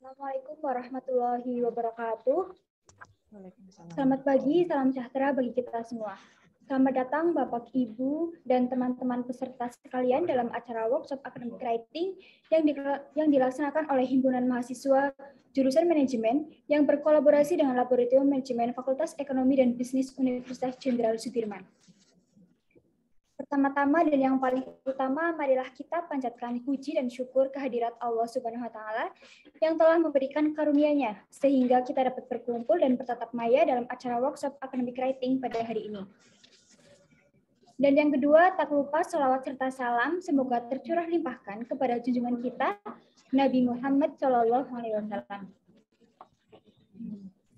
Assalamualaikum warahmatullahi wabarakatuh. Selamat pagi, salam sejahtera bagi kita semua. Selamat datang Bapak, Ibu, dan teman-teman peserta sekalian dalam acara workshop Academic Writing yang dilaksanakan oleh Himpunan Mahasiswa Jurusan Manajemen yang berkolaborasi dengan Laboratorium Manajemen Fakultas Ekonomi dan Bisnis Universitas Jenderal Sudirman. Pertama-tama dan yang paling utama, marilah kita panjatkan puji dan syukur kehadirat Allah Subhanahu wa Ta'ala yang telah memberikan karunia-Nya sehingga kita dapat berkumpul dan bertatap maya dalam acara workshop Academic Writing pada hari ini. Dan yang kedua, tak lupa salawat serta salam semoga tercurah limpahkan kepada junjungan kita Nabi Muhammad SAW.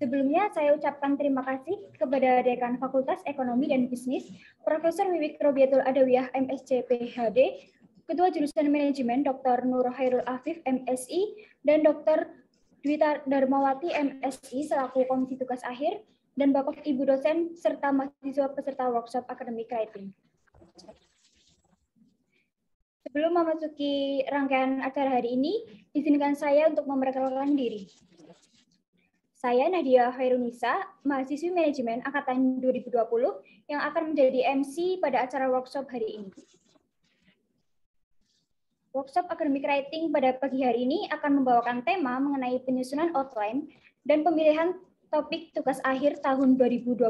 Sebelumnya, saya ucapkan terima kasih kepada Dekan Fakultas Ekonomi dan Bisnis, Profesor Wiwik Robiatul Adawiyah, MSc PhD, Ketua Jurusan Manajemen, Dr. Nur Hairul Afif, MSI, dan Dr. Dwita Darmawati, MSI, selaku komisi tugas akhir, dan Bapak Ibu dosen, serta mahasiswa peserta workshop Academic Writing. Sebelum memasuki rangkaian acara hari ini, izinkan saya untuk memperkenalkan diri. Saya Nadia Khairunisa, mahasiswi manajemen angkatan 2020 yang akan menjadi MC pada acara workshop hari ini. Workshop Academic Writing pada pagi hari ini akan membawakan tema mengenai penyusunan outline dan pemilihan topik tugas akhir tahun 2022.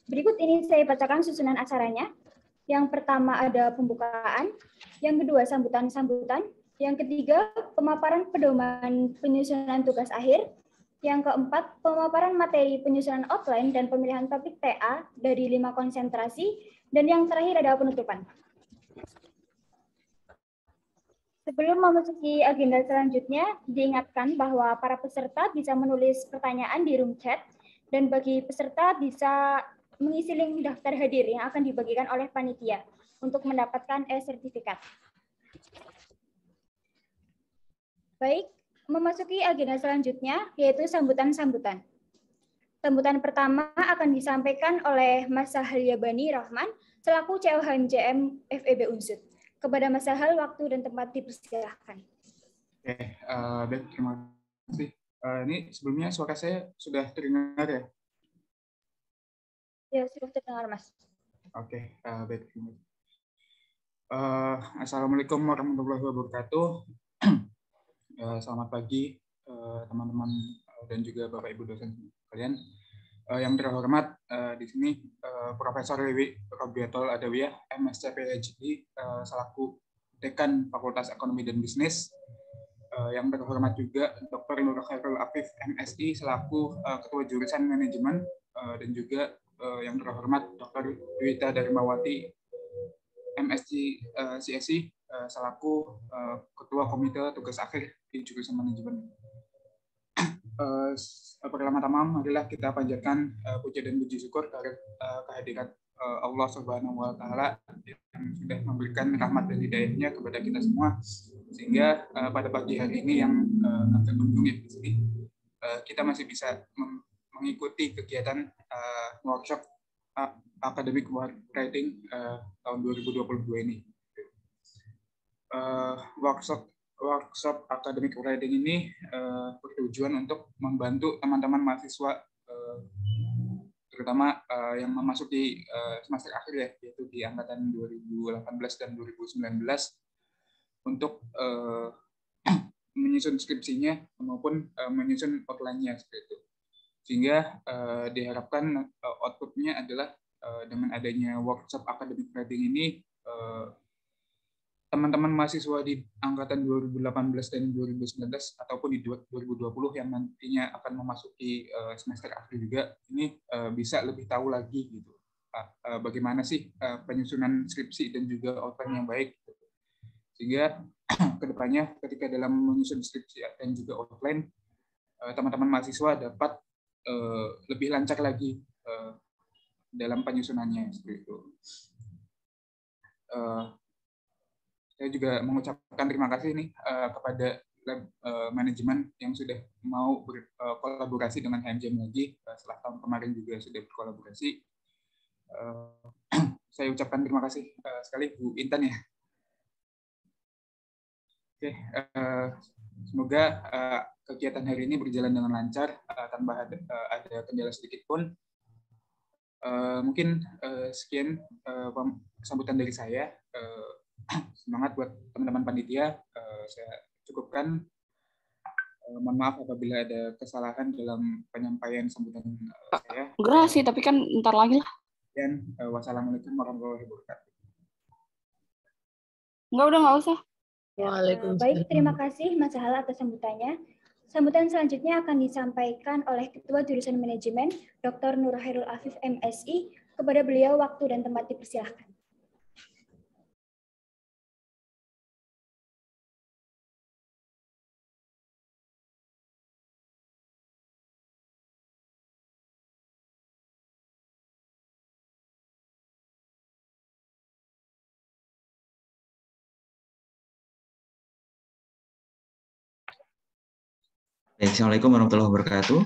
Berikut ini saya bacakan susunan acaranya. Yang pertama ada pembukaan, yang kedua sambutan-sambutan, yang ketiga, pemaparan pedoman penyusunan tugas akhir. Yang keempat, pemaparan materi penyusunan outline dan pemilihan topik TA dari 5 konsentrasi. Dan yang terakhir ada penutupan. Sebelum memasuki agenda selanjutnya, diingatkan bahwa para peserta bisa menulis pertanyaan di room chat, dan bagi peserta bisa mengisi link daftar hadir yang akan dibagikan oleh panitia untuk mendapatkan e-sertifikat. Baik, memasuki agenda selanjutnya, yaitu sambutan-sambutan. Sambutan pertama akan disampaikan oleh Mas Sahal Yabani Rahman, selaku COHMJM FEB Unsud. Kepada Mas Sahal, waktu dan tempat dipersilahkan. Oke, baik, terima kasih. Ini sebelumnya suara saya sudah terdengar ya? Ya, sudah terdengar, Mas. Oke, baik. Assalamualaikum warahmatullahi wabarakatuh. Selamat pagi teman-teman dan juga Bapak Ibu dosen kalian. Yang terhormat di sini Profesor Wiwik Robiatul Adawiyah, MSc PhD, selaku Dekan Fakultas Ekonomi dan Bisnis. Yang terhormat juga Dr. Nur Hairul Afif, MSI, selaku Ketua Jurusan Manajemen, dan juga yang terhormat Dr. Dwita Darmawati, MSc CSI, selaku Ketua Komite Tugas Akhir di Jurusan Manajemen. Pertama-tama marilah kita panjatkan puja dan puji syukur kehadirat Allah Subhanahu wa Ta'ala yang sudah memberikan rahmat dan hidayahnya kepada kita semua, sehingga pada pagi hari ini yang terkunjung di sini kita masih bisa mengikuti kegiatan workshop Academic Writing tahun 2022 ini. Workshop Academic Writing ini bertujuan untuk membantu teman-teman mahasiswa, terutama yang memasuki semester akhir ya, yaitu di angkatan 2018 dan 2019, untuk menyusun skripsinya maupun menyusun outline-nya seperti itu. Sehingga diharapkan output-nya adalah dengan adanya workshop Academic Writing ini, teman-teman mahasiswa di angkatan 2018 dan 2019 ataupun di 2020 yang nantinya akan memasuki semester akhir juga, ini bisa lebih tahu lagi gitu bagaimana sih penyusunan skripsi dan juga outline yang baik, sehingga kedepannya ketika dalam menyusun skripsi dan juga outline, teman-teman mahasiswa dapat lebih lancar lagi dalam penyusunannya seperti itu. Saya juga mengucapkan terima kasih nih kepada manajemen yang sudah mau berkolaborasi dengan HMJM lagi setelah tahun kemarin juga sudah berkolaborasi. Saya ucapkan terima kasih sekali Bu Intan ya. Oke, semoga kegiatan hari ini berjalan dengan lancar tanpa ada kendala sedikit pun. Mungkin sekian sambutan dari saya. Semangat buat teman-teman panitia. Saya cukupkan. Mohon maaf apabila ada kesalahan dalam penyampaian sambutan saya. Enggak sih, tapi kan ntar lagi lah. Dan wassalamualaikum warahmatullahi wabarakatuh. Udah nggak usah. Baik, terima kasih Mas Hala atas sambutannya. Sambutan selanjutnya akan disampaikan oleh Ketua Jurusan Manajemen, Dr. Nur Khairul Afif, MSI. Kepada beliau, waktu dan tempat dipersilahkan. Assalamualaikum warahmatullahi wabarakatuh.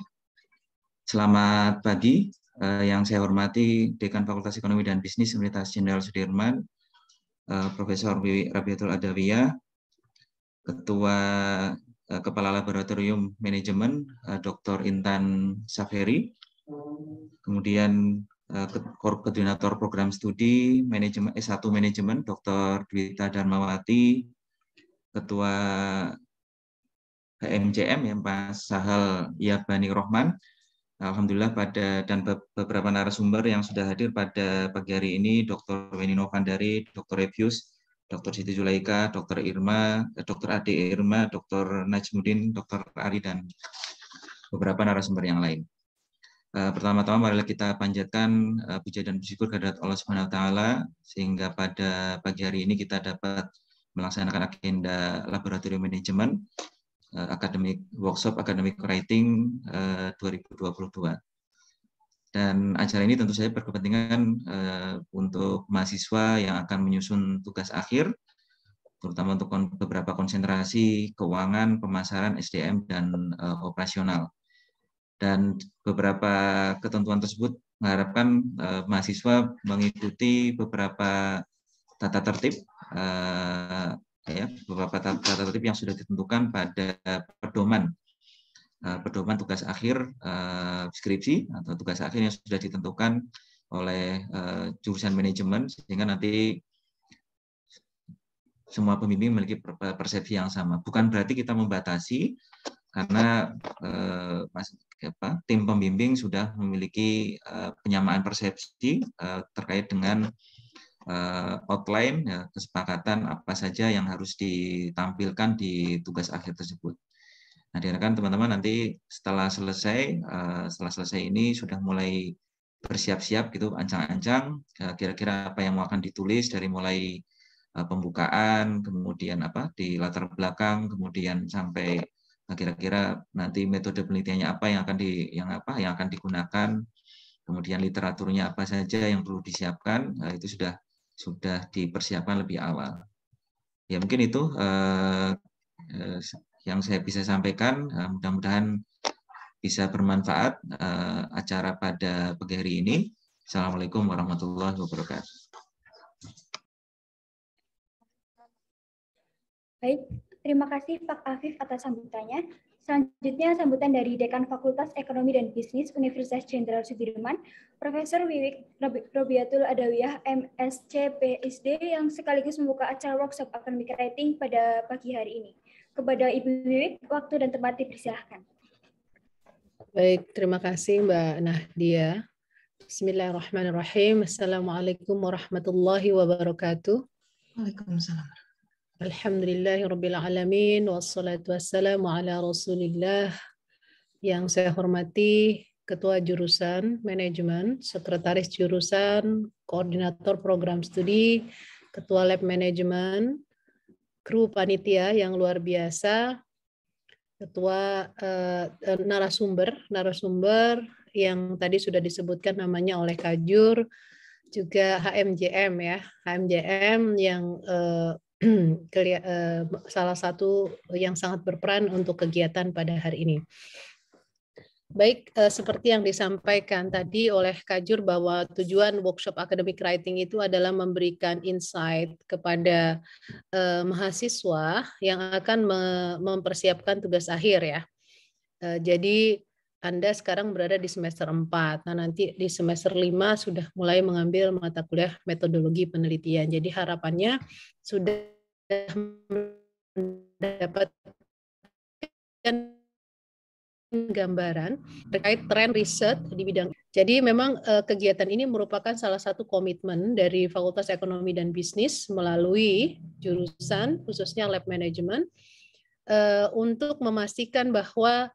Selamat pagi. Yang saya hormati Dekan Fakultas Ekonomi dan Bisnis Universitas Jenderal Sudirman, Profesor Wiwi Rabiatul Adawiyah, Ketua Kepala Laboratorium Manajemen, Dr. Intan Saferi, kemudian Koordinator Program Studi Manajemen S1 Manajemen, Dr. Dwita Darmawati, Ketua HMJM ya Pak Sahal Yabani Rohman. Alhamdulillah dan beberapa narasumber yang sudah hadir pada pagi hari ini, Dr. Wenino Vandari, Dr. Revius, Dr. Siti Zulaika, Dr. Irma, Dr. Ade Irma, Dr. Najmudin, Dr. Ari, dan beberapa narasumber yang lain. Pertama-tama marilah kita panjatkan puja dan bersyukur kehadirat Allah Subhanahu wa taala sehingga pada pagi hari ini kita dapat melaksanakan agenda laboratorium manajemen Academic Workshop Academic Writing 2022. Dan acara ini tentu saja berkepentingan untuk mahasiswa yang akan menyusun tugas akhir, terutama untuk beberapa konsentrasi keuangan, pemasaran, SDM, dan operasional. Dan beberapa ketentuan tersebut mengharapkan mahasiswa mengikuti beberapa tata tertib beberapa tata tertib yang sudah ditentukan pada pedoman tugas akhir skripsi atau tugas akhir yang sudah ditentukan oleh jurusan manajemen, sehingga nanti semua pembimbing memiliki persepsi yang sama. Bukan berarti kita membatasi, karena tim pembimbing sudah memiliki penyamaan persepsi terkait dengan outline, ya, kesepakatan apa saja yang harus ditampilkan di tugas akhir tersebut. Nah, diharapkan teman-teman nanti setelah selesai ini sudah mulai bersiap-siap gitu, ancang-ancang kira-kira apa yang mau akan ditulis dari mulai pembukaan, kemudian di latar belakang, kemudian sampai kira-kira nanti metode penelitiannya apa yang akan digunakan, kemudian literaturnya apa saja yang perlu disiapkan, itu sudah dipersiapkan lebih awal. Ya mungkin itu yang saya bisa sampaikan. Mudah-mudahan bisa bermanfaat acara pada pagi hari ini. Assalamualaikum warahmatullahi wabarakatuh. Baik, terima kasih Pak Afif atas sambutannya. Selanjutnya sambutan dari Dekan Fakultas Ekonomi dan Bisnis Universitas Jenderal Sudirman, Profesor Wiwi Rabiatul Adawiyah, MSc PhD, yang sekaligus membuka acara workshop Academic Writing pada pagi hari ini. Kepada Ibu Wiwi, waktu dan tempat dipersilahkan. Baik, terima kasih Mbak Nahdia. Bismillahirrahmanirrahim. Assalamualaikum warahmatullahi wabarakatuh. Waalaikumsalam. Alhamdulillahirrabbilalamin, wassalatu wassalamu ala rasulillah. Yang saya hormati Ketua Jurusan Manajemen, Sekretaris Jurusan, Koordinator Program Studi, Ketua Lab Manajemen, kru panitia yang luar biasa, Ketua narasumber yang tadi sudah disebutkan namanya oleh Kajur, juga HMJM ya, HMJM yang salah satu yang sangat berperan untuk kegiatan pada hari ini. Baik, seperti yang disampaikan tadi oleh Kajur bahwa tujuan workshop academic writing itu adalah memberikan insight kepada mahasiswa yang akan mempersiapkan tugas akhir ya. Jadi Anda sekarang berada di semester 4. Nah, nanti di semester 5 sudah mulai mengambil mata kuliah metodologi penelitian. Jadi harapannya sudah mendapatkan gambaran terkait tren riset di bidang. Jadi memang kegiatan ini merupakan salah satu komitmen dari Fakultas Ekonomi dan Bisnis melalui jurusan khususnya Lab Management untuk memastikan bahwa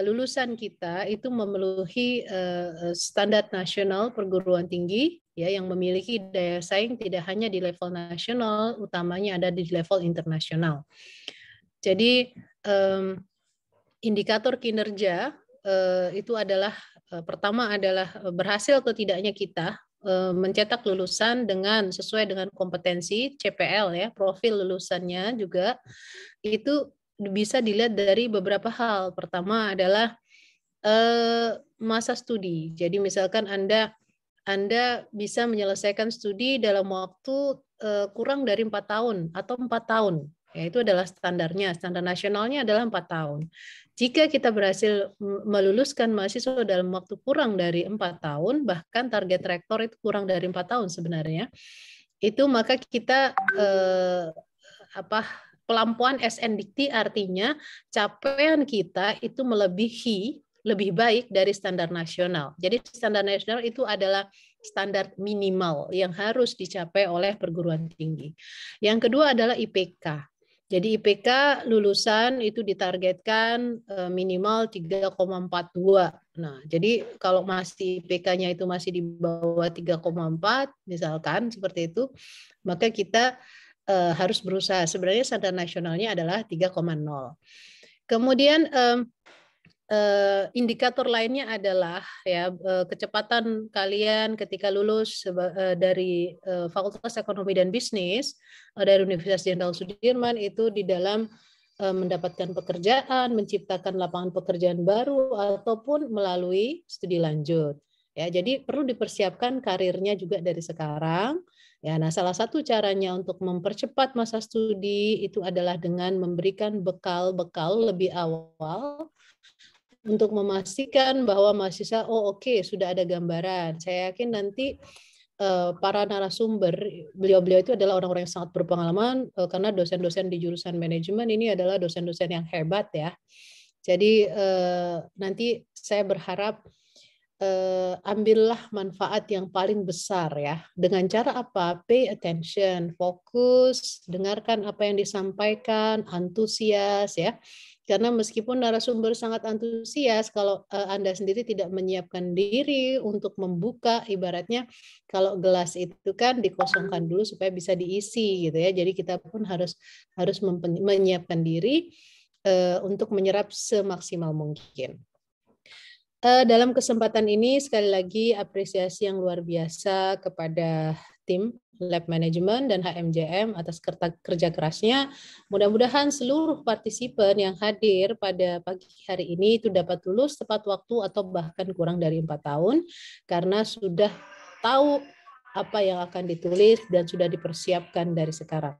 lulusan kita itu memenuhi standar nasional perguruan tinggi ya yang memiliki daya saing tidak hanya di level nasional, utamanya ada di level internasional. Jadi indikator kinerja itu adalah pertama adalah berhasil atau tidaknya kita mencetak lulusan dengan sesuai dengan kompetensi CPL ya, profil lulusannya juga itu bisa dilihat dari beberapa hal. Pertama adalah masa studi. Jadi misalkan Anda bisa menyelesaikan studi dalam waktu kurang dari 4 tahun atau 4 tahun. Ya, itu adalah standarnya. Standar nasionalnya adalah 4 tahun. Jika kita berhasil meluluskan mahasiswa dalam waktu kurang dari 4 tahun, bahkan target rektor itu kurang dari 4 tahun sebenarnya, itu maka kita pelampuan SNDT artinya capaian kita itu melebihi lebih baik dari standar nasional. Jadi standar nasional itu adalah standar minimal yang harus dicapai oleh perguruan tinggi. Yang kedua adalah IPK. Jadi IPK lulusan itu ditargetkan minimal 3,42. Nah, jadi kalau masih IPK-nya itu masih di bawah 3,4 misalkan seperti itu, maka kita harus berusaha. Sebenarnya standar nasionalnya adalah 3,0. Kemudian indikator lainnya adalah ya kecepatan kalian ketika lulus dari Fakultas Ekonomi dan Bisnis dari Universitas Jenderal Sudirman itu di dalam mendapatkan pekerjaan, menciptakan lapangan pekerjaan baru ataupun melalui studi lanjut. Ya, jadi perlu dipersiapkan karirnya juga dari sekarang. Ya, nah salah satu caranya untuk mempercepat masa studi itu adalah dengan memberikan bekal-bekal lebih awal untuk memastikan bahwa mahasiswa oke, sudah ada gambaran. Saya yakin nanti para narasumber, beliau-beliau itu adalah orang-orang yang sangat berpengalaman karena dosen-dosen di jurusan manajemen ini adalah dosen-dosen yang hebat ya. Jadi nanti saya berharap ambillah manfaat yang paling besar ya. Dengan cara apa? Pay attention, fokus, dengarkan apa yang disampaikan, antusias ya. Karena meskipun narasumber sangat antusias, kalau Anda sendiri tidak menyiapkan diri untuk membuka, ibaratnya kalau gelas itu kan dikosongkan dulu supaya bisa diisi gitu ya. Jadi kita pun harus menyiapkan diri untuk menyerap semaksimal mungkin. Dalam kesempatan ini sekali lagi apresiasi yang luar biasa kepada tim Lab Management dan HMJM atas kerja kerasnya. Mudah-mudahan seluruh partisipan yang hadir pada pagi hari ini itu dapat lulus tepat waktu atau bahkan kurang dari 4 tahun karena sudah tahu apa yang akan ditulis dan sudah dipersiapkan dari sekarang.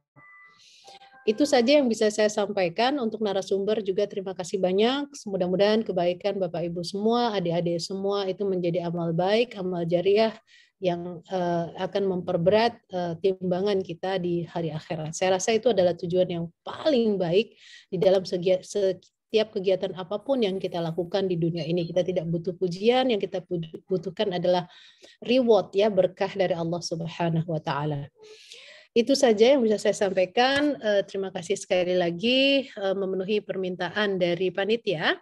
Itu saja yang bisa saya sampaikan. Untuk narasumber juga terima kasih banyak. Mudah-mudahan kebaikan Bapak Ibu semua, adik-adik semua itu menjadi amal baik, amal jariah yang akan memperberat timbangan kita di hari akhirat. Saya rasa itu adalah tujuan yang paling baik di dalam setiap kegiatan apapun yang kita lakukan di dunia ini. Kita tidak butuh pujian, yang kita butuhkan adalah reward ya, berkah dari Allah Subhanahu wa taala. Itu saja yang bisa saya sampaikan. Terima kasih sekali lagi memenuhi permintaan dari panitia.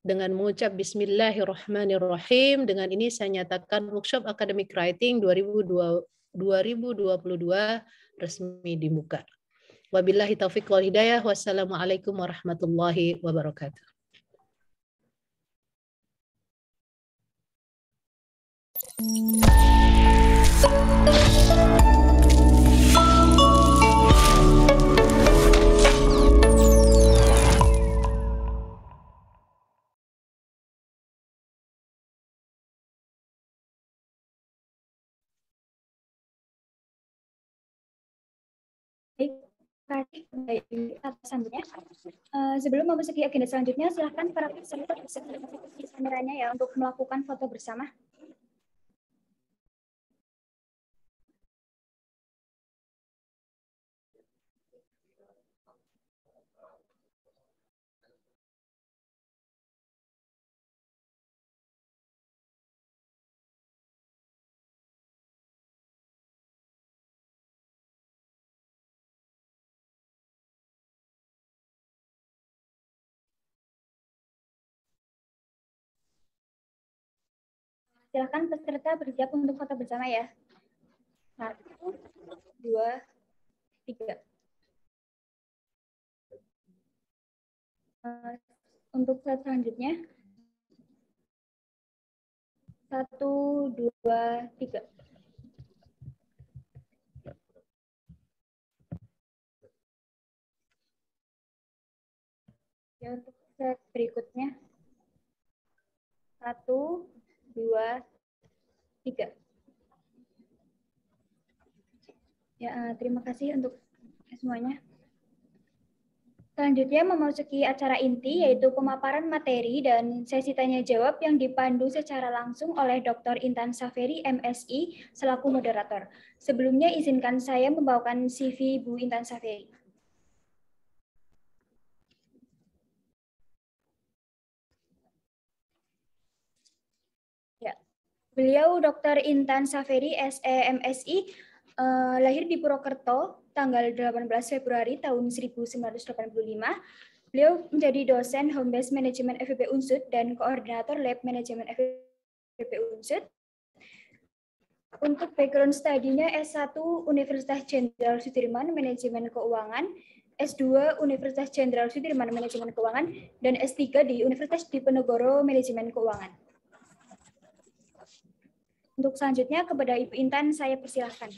Dengan mengucap Bismillahirrahmanirrahim, dengan ini saya nyatakan workshop Academic Writing 2022 resmi dibuka. Wabillahi taufiq wal hidayah. Wassalamualaikum warahmatullahi wabarakatuh. Selanjutnya, sebelum memasuki agenda selanjutnya, silakan para peserta bersedia kameranya ya untuk melakukan foto bersama. Silakan peserta bersiap untuk foto bersama ya. 1, 2, 3. Untuk slide selanjutnya. 1, 2, 3. Ya, untuk slide berikutnya. 1, 2, 3. Ya, terima kasih untuk semuanya. Selanjutnya memasuki acara inti, yaitu pemaparan materi dan sesi tanya-jawab yang dipandu secara langsung oleh Dr. Intan Saferi, MSI, selaku moderator. Sebelumnya izinkan saya membawakan CV Bu Intan Saferi. Ya. Beliau Dr. Intan Saferi, SE, MSI, lahir di Purwokerto, tanggal 18 Februari tahun 1985. Beliau menjadi dosen Home Base Manajemen FEB Unsud dan koordinator Lab Manajemen FEB Unsud. Untuk background studinya S1 Universitas Jenderal Sudirman Manajemen Keuangan, S2 Universitas Jenderal Sudirman Manajemen Keuangan, dan S3 di Universitas Diponegoro Manajemen Keuangan. Untuk selanjutnya kepada Ibu Intan saya persilahkan.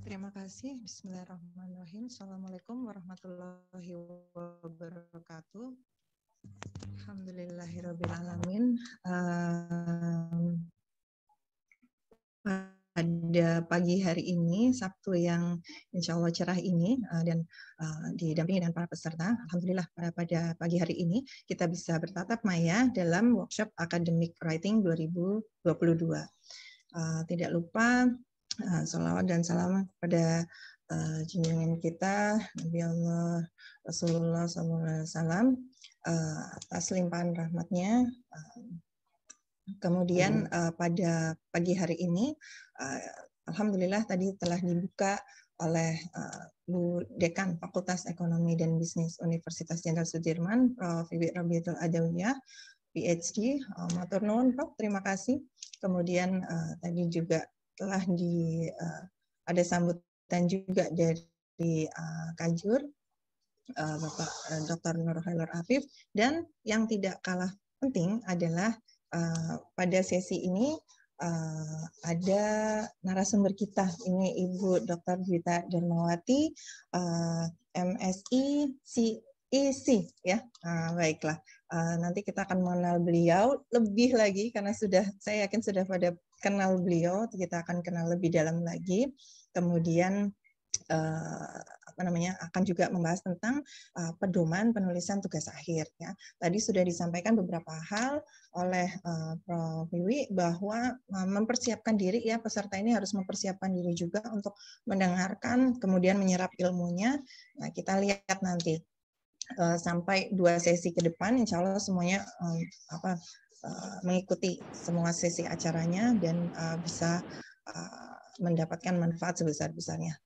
Terima kasih. Bismillahirrahmanirrahim. Assalamualaikum warahmatullahi wabarakatuh. Alhamdulillahirrabbilalamin. Pada pagi hari ini, Sabtu yang insya Allah cerah ini, dan didampingi dengan para peserta, alhamdulillah pada pagi hari ini kita bisa bertatap maya dalam workshop Academic Writing 2022. Tidak lupa salawat dan salam kepada junjungan kita Nabi Allah Rasulullah SAW atas limpahan rahmatnya. Kemudian pada pagi hari ini, alhamdulillah tadi telah dibuka oleh Bu Dekan Fakultas Ekonomi dan Bisnis Universitas Jenderal Sudirman, Prof. Wiwit Robiatul Adawiyah, PhD. Matur nuwun, Prof. Terima kasih. Kemudian tadi juga telah ada sambutan juga dari Kajur, Bapak Dr. Nur Khairul Afif, dan yang tidak kalah penting adalah pada sesi ini ada narasumber kita, ini Ibu Dr. Dwita Darmawati, MSI CEC ya. Baiklah, nanti kita akan mengenal beliau lebih lagi karena saya yakin sudah pada kenal beliau, kita akan kenal lebih dalam lagi. Kemudian akan juga membahas tentang pedoman penulisan tugas akhir ya. Tadi sudah disampaikan beberapa hal oleh Prof. Wiwi bahwa mempersiapkan diri ya, peserta ini harus mempersiapkan diri juga untuk mendengarkan kemudian menyerap ilmunya. Nah, kita lihat nanti sampai 2 sesi ke depan insya Allah semuanya mengikuti semua sesi acaranya dan bisa mendapatkan manfaat sebesar-besarnya.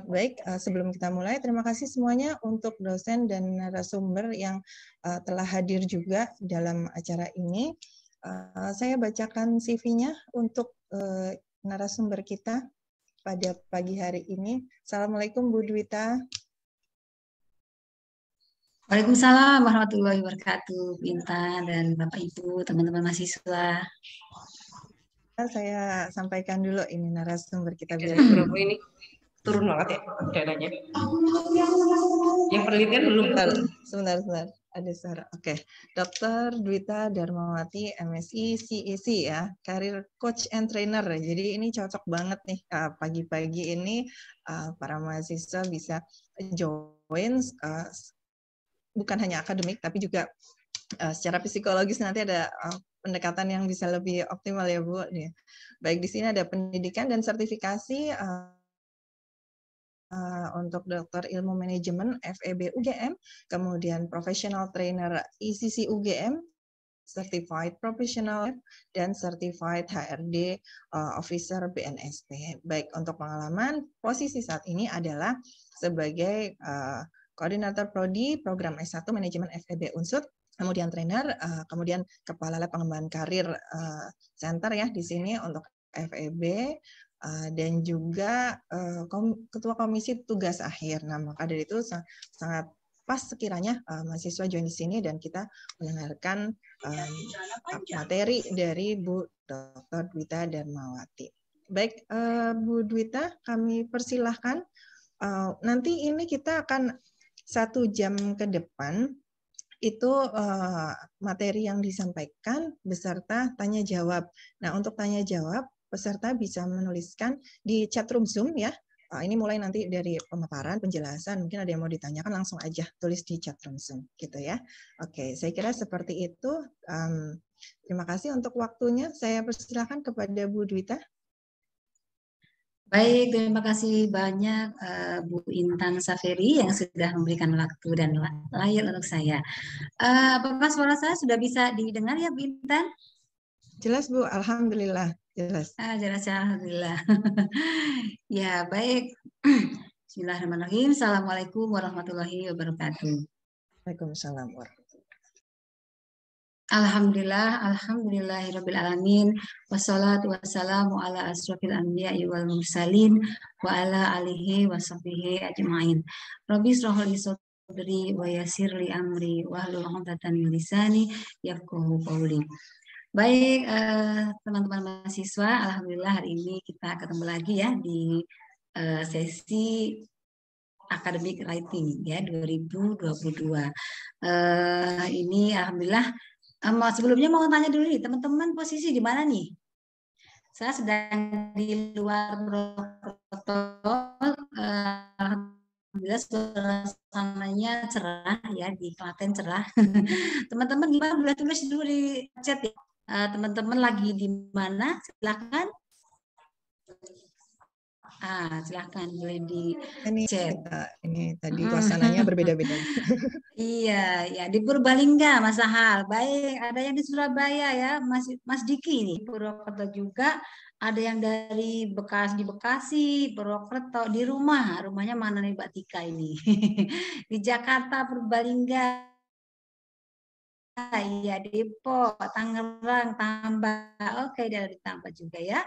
Baik, sebelum kita mulai, terima kasih semuanya untuk dosen dan narasumber yang telah hadir juga dalam acara ini. Saya bacakan CV-nya untuk narasumber kita pada pagi hari ini. Assalamualaikum Bu Dwita. Waalaikumsalam warahmatullahi wabarakatuh, Intan dan Bapak Ibu, teman-teman mahasiswa. Saya sampaikan dulu ini narasumber kita biar ini turun banget ya dananya. Yang penelitian belum. Sebentar. Ada suara. Oke. Dr. Dwita Darmawati, MSI CEC ya, Career Coach and Trainer. Jadi ini cocok banget nih pagi-pagi ini para mahasiswa bisa join bukan hanya akademik tapi juga secara psikologis nanti ada pendekatan yang bisa lebih optimal ya Bu. Baik di sini ada pendidikan dan sertifikasi untuk dokter ilmu manajemen FEB UGM, kemudian professional trainer ICC UGM, certified professional dan certified HRD officer BNSP. Baik, untuk pengalaman posisi saat ini adalah sebagai koordinator prodi program S1 manajemen FEB Unsud, kemudian trainer, kemudian kepala lab pengembangan karir center ya di sini untuk FEB. Dan juga ketua komisi tugas akhir. Nah, maka dari itu sangat pas sekiranya mahasiswa join di sini dan kita mendengarkan materi dari Bu Dr. Dwita Darmawati. Baik, Bu Dwita, kami persilahkan. Nanti ini kita akan 1 jam ke depan itu materi yang disampaikan beserta tanya jawab. Nah, untuk tanya jawab peserta bisa menuliskan di chat room Zoom ya. Ini mulai nanti dari pemaparan, penjelasan, mungkin ada yang mau ditanyakan langsung aja tulis di chat room Zoom gitu ya. Oke, saya kira seperti itu. Terima kasih untuk waktunya. Saya persilakan kepada Bu Dwita. Baik, terima kasih banyak Bu Intan Saferi yang sudah memberikan waktu dan layar untuk saya. Apakah suara saya sudah bisa didengar ya Bu Intan? Jelas Bu, alhamdulillah. Jelas. Jelas, alhamdulillah. Ya, baik. Bismillahirrahmanirrahim. Assalamualaikum warahmatullahi wabarakatuh. Waalaikumsalam warahmatullahi wabarakatuh. Alhamdulillahirabbil alamin. Wassalatu wassalamu ala asrofil anbiya'i wal mursalin wa ala alihi washabbihi ajmain. Rabbi shrah li sadri wa yassir li amri wahlul 'uqdatam min lisani yafqahu qawli. Baik, teman-teman mahasiswa, alhamdulillah hari ini kita ketemu lagi ya di sesi academic writing ya 2022. Ini alhamdulillah. Sebelumnya mau tanya dulu nih, teman-teman posisi di mana nih? Saya sedang di luar protokol. Alhamdulillah suasananya cerah ya, di Klaten cerah. Teman-teman gimana? Boleh tulis dulu di chat ya. Teman-teman lagi di mana? Silakan. Silakan boleh di chat. Ini tadi suasananya berbeda-beda. Iya, ya di Purbalingga, Mas Sahal. Baik, ada yang di Surabaya ya, Mas Diki nih. Purwokerto juga, ada yang dari Bekasi, Purwokerto. Di rumahnya mana nih Mbak Tika ini? Di Jakarta, Purbalingga. Iya, Depok, Tangerang, Tambah. Oke, dari Tambah juga ya.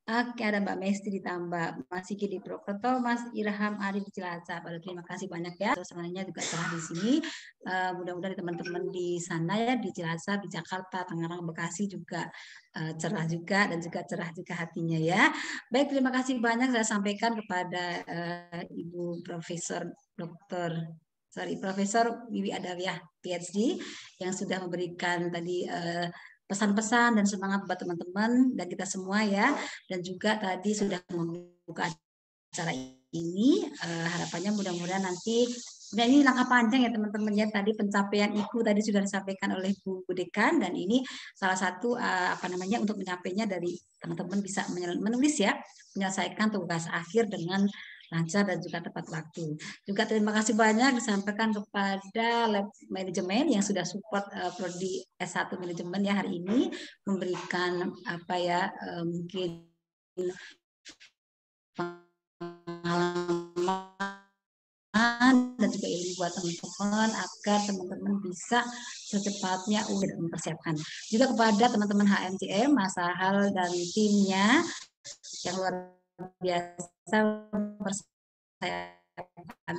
Oke, ada Mbak Mesti ditambah, Mas Siki di Purwokerto, Mas Irham Ari di Cilacap. Terima kasih banyak ya. Suasananya juga cerah di sini. Mudah-mudahan teman-teman di sana ya, di Cilacap, di Jakarta, Tangerang, Bekasi juga cerah juga dan juga cerah juga hatinya ya. Baik, terima kasih banyak saya sampaikan kepada Ibu Profesor Wiwi Adawiyah PhD yang sudah memberikan tadi pesan-pesan dan semangat buat teman-teman dan kita semua ya, dan juga tadi sudah membuka acara ini. Harapannya mudah-mudahan nanti, dan ini langkah panjang ya teman-teman ya, tadi pencapaian IKU tadi sudah disampaikan oleh Bu Dekan, dan ini salah satu untuk mencapainya dari teman-teman bisa menulis ya, menyelesaikan tugas akhir dengan lancar dan juga tepat waktu. Juga terima kasih banyak disampaikan kepada Lab Manajemen yang sudah support prodi S1 Manajemen ya hari ini, memberikan mungkin pengalaman dan juga ilmu buat teman-teman agar teman-teman bisa secepatnya mempersiapkan. Juga kepada teman-teman HMCM, Mas Sahal dan timnya yang luar biasa mempersiapkan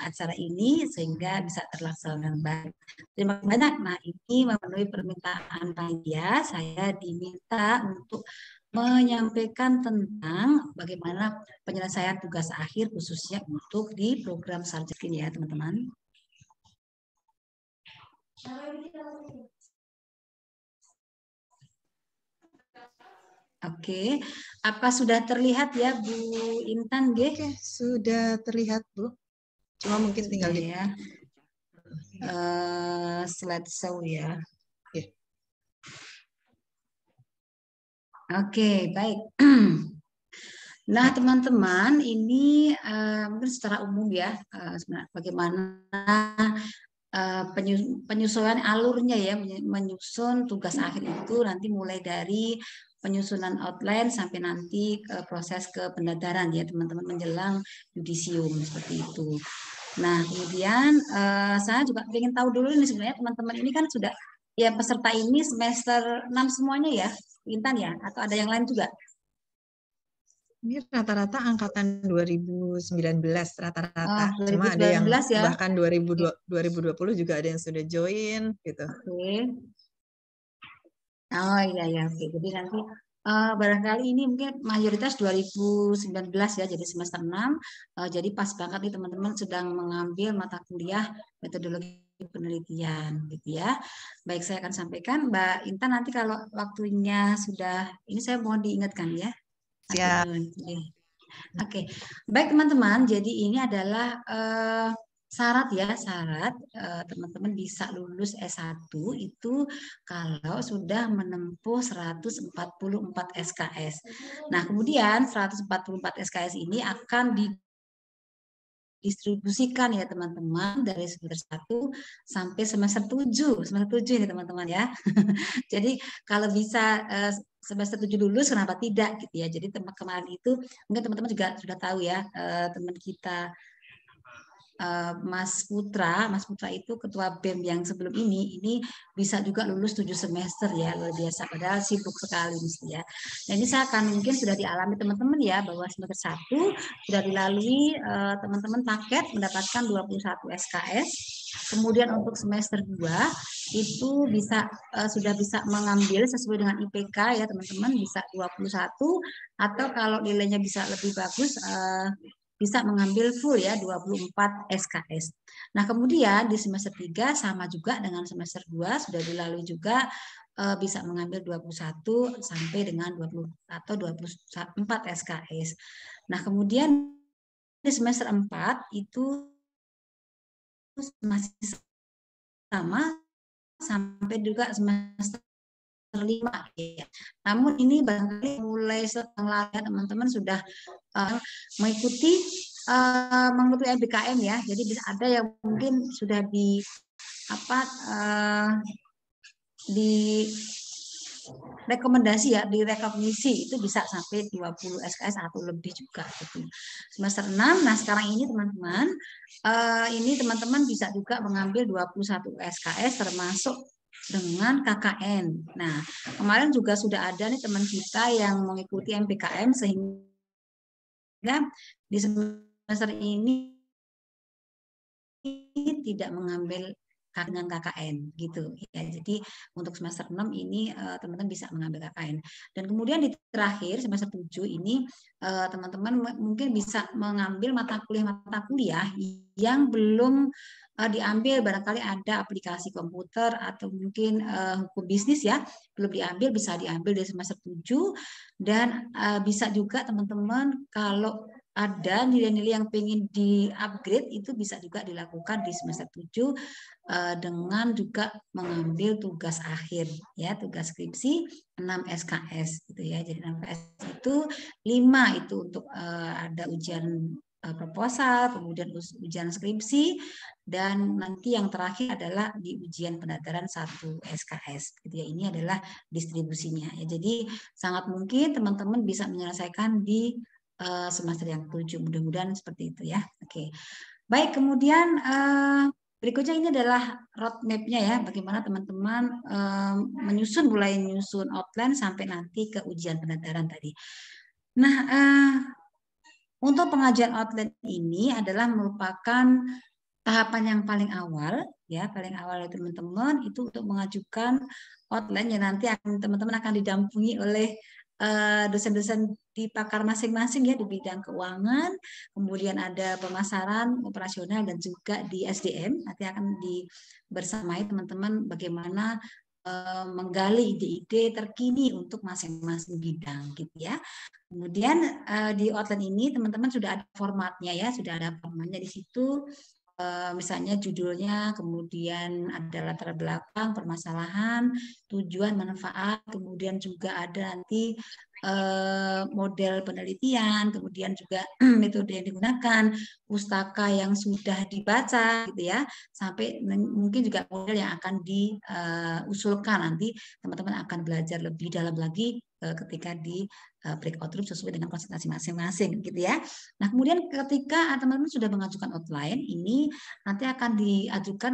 acara ini sehingga bisa terlaksana dengan baik. Terima kasih banyak. Nah, ini memenuhi permintaan panitia, saya diminta untuk menyampaikan tentang bagaimana penyelesaian tugas akhir khususnya untuk di program sarjana ya teman-teman. Oke, apa sudah terlihat ya Bu Intan, G? Oke, sudah terlihat Bu. Cuma mungkin tinggal Sudah di ya. Slideshow ya. Oke. Oke, baik. Nah, teman-teman, ini mungkin secara umum ya, bagaimana penyusunan alurnya ya, menyusun tugas akhir itu nanti mulai dari penyusunan outline sampai nanti proses ke pendadaran ya teman-teman menjelang yudisium seperti itu. Nah, kemudian saya juga ingin tahu dulu nih sebenarnya teman-teman ini kan sudah ya peserta ini semester 6 semuanya ya, Intan ya, atau ada yang lain juga? Ini rata-rata angkatan 2019 rata-rata. Cuma 2019 ada yang ya. bahkan 2020 juga ada yang sudah join gitu. Oke. Oh iya, oke. Jadi nanti barangkali ini mungkin mayoritas 2019 ya, jadi semester 6. Jadi pas banget nih teman-teman sedang mengambil mata kuliah metodologi penelitian gitu ya. Baik, saya akan sampaikan Mbak Intan nanti kalau waktunya sudah, ini saya mohon diingatkan ya. Siap. Oke. Baik teman-teman, jadi ini adalah syarat ya, syarat teman-teman bisa lulus S1 itu kalau sudah menempuh 144 SKS. Nah, kemudian 144 SKS ini akan didistribusikan ya teman-teman dari semester 1 sampai semester 7. Semester 7 ini teman-teman ya. Jadi kalau bisa semester 7 lulus, kenapa tidak gitu ya. Jadi kemarin itu mungkin teman-teman juga sudah tahu ya, teman kita Mas Putra itu ketua BEM yang sebelum ini bisa juga lulus 7 semester ya, luar biasa, padahal sibuk sekali mesti ya. Nah, ini saya akan mungkin sudah dialami teman-teman ya, bahwa semester 1 sudah dilalui teman-teman paket mendapatkan 21 SKS. Kemudian untuk semester 2 itu bisa sudah bisa mengambil sesuai dengan IPK ya teman-teman, bisa 21, atau kalau nilainya bisa lebih bagus bisa mengambil full ya 24 SKS. Nah, kemudian di semester 3 sama juga dengan semester 2 sudah dilalui juga bisa mengambil 21 sampai dengan 20 atau 24 SKS. Nah, kemudian di semester 4 itu masih sama sampai juga semester 5 ya. Namun ini barangkali mulai setelah teman-teman sudah mengikuti MBKM ya. Jadi bisa ada yang mungkin sudah di rekomendasi ya, direkognisi itu bisa sampai 20 SKS atau lebih juga gitu. Semester 6, nah sekarang ini teman-teman bisa juga mengambil 21 SKS termasuk dengan KKN. Nah, kemarin juga sudah ada nih teman kita yang mengikuti MBKM sehingga di semester ini tidak mengambil dengan KKN gitu ya. Jadi untuk semester 6 ini teman-teman bisa mengambil KKN. Dan kemudian di terakhir semester 7 ini teman-teman mungkin bisa mengambil mata kuliah yang belum diambil, barangkali ada aplikasi komputer atau mungkin hukum bisnis ya, belum diambil, bisa diambil di semester 7. Dan bisa juga teman-teman kalau ada nilai-nilai yang pengen di-upgrade itu bisa juga dilakukan di semester 7 dengan juga mengambil tugas akhir ya, tugas skripsi 6 SKS gitu ya. Jadi 6 SKS itu 5 itu untuk ada ujian proposal, kemudian ujian skripsi, dan nanti yang terakhir adalah di ujian pendaftaran 1 SKS gitu ya. Ini adalah distribusinya ya. Jadi sangat mungkin teman-teman bisa menyelesaikan di semester yang 7, mudah-mudahan seperti itu ya. Oke, baik. Kemudian berikutnya ini adalah roadmap-nya ya, bagaimana teman-teman mulai menyusun outline sampai nanti ke ujian pendaftaran tadi. Nah, untuk pengajuan outline ini adalah merupakan tahapan yang paling awal ya, paling awal ya teman-teman, itu untuk mengajukan outline yang nanti teman-teman akan didampingi oleh dosen-dosen di pakar masing-masing ya di bidang keuangan, kemudian ada pemasaran, operasional, dan juga di SDM. Nanti akan bersamai teman-teman bagaimana menggali ide-ide terkini untuk masing-masing bidang gitu ya. Kemudian di outline ini teman-teman sudah ada formatnya ya, sudah ada formatnya di situ. Misalnya judulnya, kemudian ada latar belakang, permasalahan, tujuan, manfaat, kemudian juga ada nanti model penelitian, kemudian juga metode yang digunakan, pustaka yang sudah dibaca, gitu ya, sampai mungkin juga model yang akan diusulkan nanti teman-teman akan belajar lebih dalam lagi ketika di breakout room sesuai dengan konsentrasi masing-masing, gitu ya. Nah, kemudian ketika teman-teman sudah mengajukan outline, ini nanti akan diajukan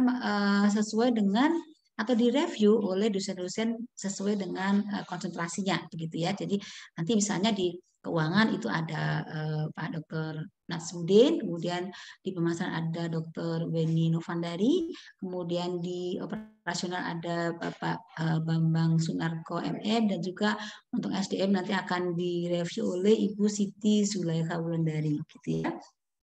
sesuai dengan atau direview oleh dosen-dosen sesuai dengan konsentrasinya, begitu ya. Jadi nanti misalnya di keuangan itu ada Pak Dr. Natsudin, kemudian di pemasaran ada Dr. Weni Novandari, kemudian di operasional ada Bapak Bambang Sunarko MM, dan juga untuk SDM nanti akan direview oleh Ibu Siti Zulaikha Wulandari, gitu ya.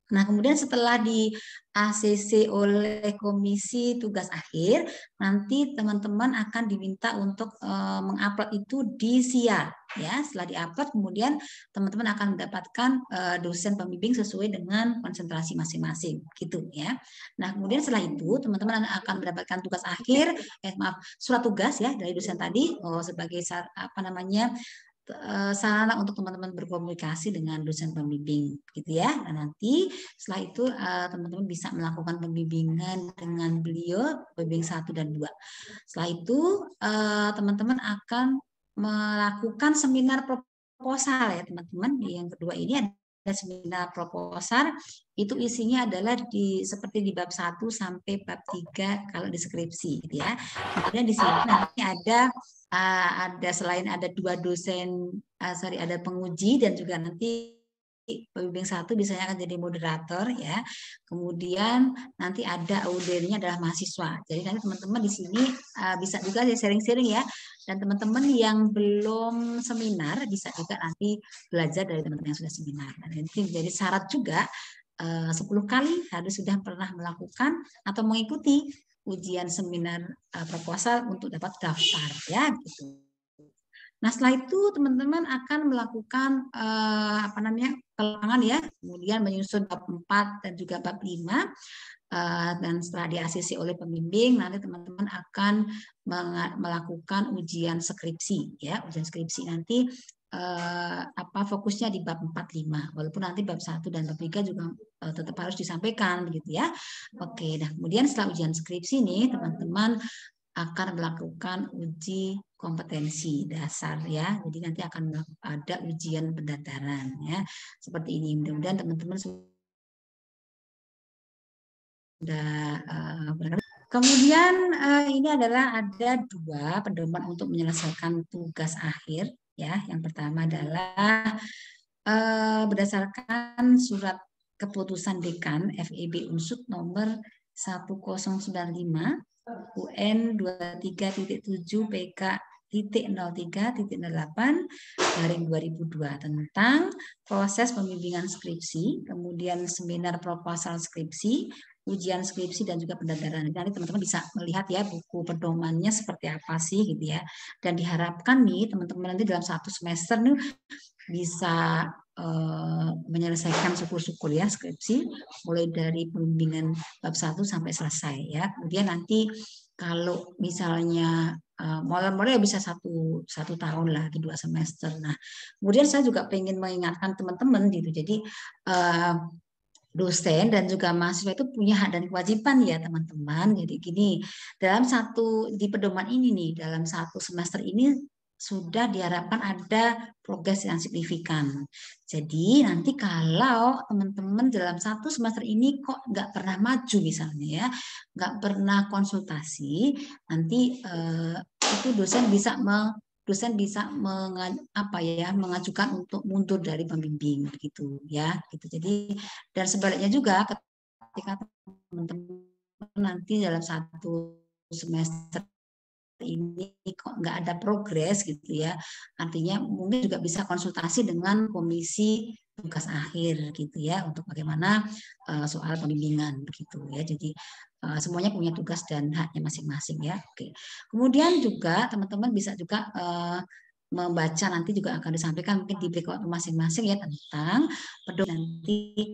Nah, kemudian setelah di ACC oleh Komisi Tugas Akhir, nanti teman-teman akan diminta untuk mengupload itu di SIA. Ya, setelah diupload, kemudian teman-teman akan mendapatkan dosen pembimbing sesuai dengan konsentrasi masing-masing, gitu ya. Nah, kemudian setelah itu teman-teman akan mendapatkan tugas akhir, surat tugas ya dari dosen tadi sebagai sarana untuk teman-teman berkomunikasi dengan dosen pembimbing, gitu ya. Nah, nanti setelah itu teman-teman bisa melakukan pembimbingan dengan beliau, pembimbing 1 dan 2. Setelah itu teman-teman akan melakukan seminar proposal ya teman-teman. Yang kedua ini ada seminar proposal, itu isinya adalah seperti di bab 1 sampai bab 3 kalau di skripsi, gitu ya. Kemudian di sini nanti ada selain ada 2 dosen, ada penguji dan juga nanti pembimbing 1 biasanya akan jadi moderator ya. Kemudian nanti ada audiernya adalah mahasiswa. Jadi nanti teman-teman di sini bisa juga sharing-sharing ya. Dan teman-teman yang belum seminar bisa juga nanti belajar dari teman-teman yang sudah seminar. Dan nanti menjadi syarat juga 10 kali harus sudah pernah melakukan atau mengikuti ujian seminar proposal untuk dapat daftar ya gitu. Nah, setelah itu teman-teman akan melakukan kelangan ya, kemudian menyusun bab 4 dan juga bab 5. Dan setelah di-ACC oleh pembimbing, nanti teman-teman akan melakukan ujian skripsi ya. Ujian skripsi nanti fokusnya di bab 4-5, walaupun nanti bab 1 dan bab 3 juga tetap harus disampaikan begitu ya. Oke, nah kemudian setelah ujian skripsi nih teman-teman akan melakukan uji kompetensi dasar ya. Jadi nanti akan ada ujian pendaftaran ya. Seperti ini. Mudah-mudahan teman-teman sudah kemudian ini adalah ada 2 pedoman untuk menyelesaikan tugas akhir ya. Yang pertama adalah berdasarkan surat keputusan dekan FEB Unsud nomor 1095 UN 23.7 PK .03.08/2002 tentang proses pembimbingan skripsi, kemudian seminar proposal skripsi, ujian skripsi dan juga pendaftaran. Nanti teman-teman bisa melihat ya buku pedomannya seperti apa sih gitu ya. Dan diharapkan nih teman-teman nanti dalam 1 semester nih bisa menyelesaikan syukur-syukur ya skripsi mulai dari pembimbingan bab 1 sampai selesai ya. Kemudian nanti kalau misalnya mulai bisa satu tahun lah, 2 semester. Nah, kemudian saya juga pengen mengingatkan teman-teman gitu. Jadi dosen dan juga mahasiswa itu punya hak dan kewajiban ya teman-teman. Jadi gini, di pedoman ini nih, dalam 1 semester ini sudah diharapkan ada progres yang signifikan. Jadi nanti kalau teman-teman dalam 1 semester ini kok nggak pernah maju misalnya ya, nggak pernah konsultasi, nanti itu dosen bisa mengajukan untuk mundur dari pembimbing gitu ya. Gitu. Jadi dan sebaliknya juga ketika teman-teman nanti dalam 1 semester ini kok nggak ada progres gitu ya, artinya mungkin juga bisa konsultasi dengan komisi tugas akhir gitu ya untuk bagaimana soal pembimbingan begitu ya. Jadi semuanya punya tugas dan haknya masing-masing ya. Oke. Kemudian juga teman-teman bisa juga membaca, nanti juga akan disampaikan mungkin di breakout masing-masing ya tentang pedoman nanti.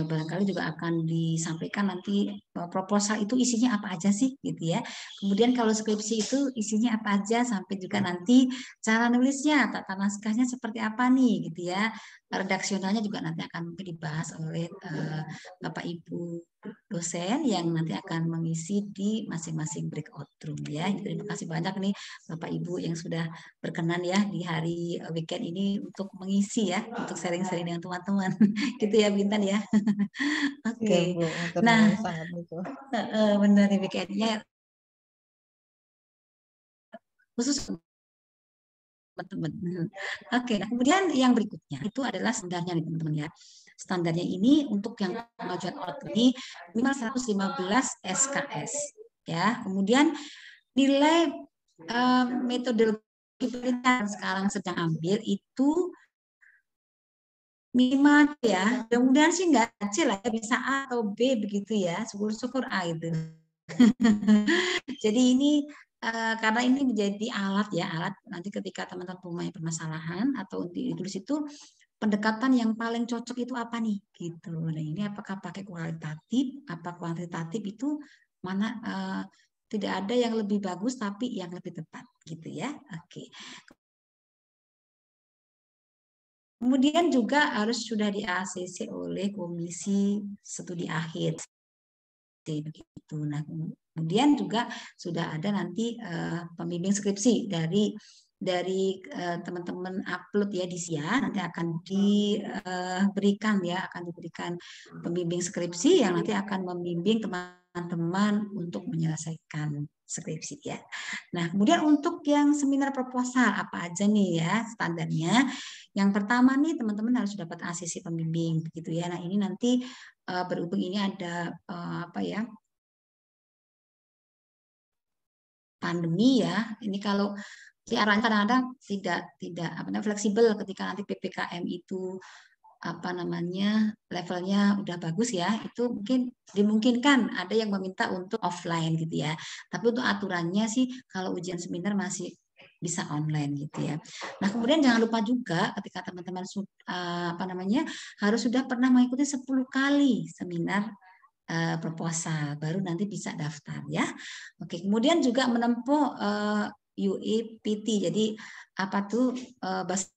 Barangkali juga akan disampaikan nanti proposal itu isinya apa aja sih gitu ya. Kemudian kalau skripsi itu isinya apa aja, sampai juga nanti cara nulisnya, tata naskahnya seperti apa nih gitu ya. Redaksionalnya juga nanti akan mungkin dibahas oleh Bapak Ibu dosen yang nanti akan mengisi di masing-masing breakout room ya. Terima kasih banyak nih Bapak Ibu yang sudah berkenan ya di hari weekend ini untuk mengisi ya, untuk sharing-sharing dengan teman-teman. Gitu ya Bintan ya. Oke. Iya Bu, Nah, sangat betul. benar nih weekendnya khusus teman-teman. Oke, nah kemudian yang berikutnya itu adalah standarnya nih teman-teman ya. Standarnya ini untuk yang pengajuan output ini minimal 115 SKS ya. Kemudian nilai metodologi penelitian sekarang sedang ambil itu minimal ya. Mudah-mudahan sih nggak C lah ya, bisa A atau B begitu ya. Syukur-syukur A itu. Jadi ini karena ini menjadi alat ya, alat nanti ketika teman-teman punya permasalahan atau ditulis itu pendekatan yang paling cocok itu apa nih gitu. Nah ini apakah pakai kualitatif, apa kuantitatif, itu mana tidak ada yang lebih bagus tapi yang lebih tepat gitu ya. Oke. Kemudian juga harus sudah di-ACC oleh Komisi Studi Akhir. Begitu. Nah, kemudian juga sudah ada nanti pembimbing skripsi dari teman-teman upload ya di SIA, nanti akan diberikan ya, akan diberikan pembimbing skripsi yang nanti akan membimbing teman-teman untuk menyelesaikan skripsi ya. Nah, kemudian untuk yang seminar proposal apa aja nih ya standarnya? Yang pertama nih teman-teman harus dapat ACC pembimbing begitu ya. Nah, ini nanti berhubung ini ada apa ya? Pandemi ya. Ini kalau siaran kadang-kadang tidak apa namanya fleksibel ketika nanti PPKM itu apa namanya levelnya udah bagus ya, itu mungkin dimungkinkan ada yang meminta untuk offline gitu ya. Tapi untuk aturannya sih kalau ujian seminar masih bisa online gitu ya. Nah kemudian jangan lupa juga ketika teman-teman apa namanya harus sudah pernah mengikuti 10 kali seminar proposal baru nanti bisa daftar ya. Oke, kemudian juga menempuh UEPT. Jadi apa tuh bahasa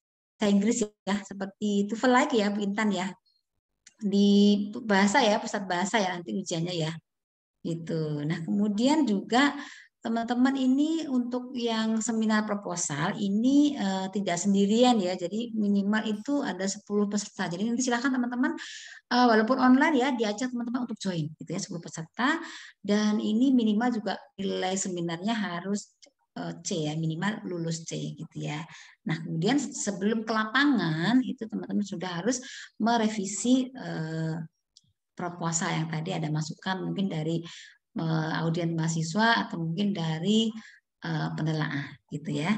Inggris ya, seperti TOEFL like ya, Bintan ya. Di bahasa ya, pusat bahasa ya nanti ujiannya ya. Gitu. Nah, kemudian juga teman-teman ini untuk yang seminar proposal ini tidak sendirian ya, jadi minimal itu ada 10 peserta. Jadi nanti silakan teman-teman walaupun online ya diajak teman-teman untuk join gitu ya 10 peserta, dan ini minimal juga nilai seminarnya harus C ya, minimal lulus C gitu ya. Nah kemudian sebelum ke lapangan itu teman-teman sudah harus merevisi proposal yang tadi ada masukan mungkin dari audien mahasiswa atau mungkin dari penelaah gitu ya.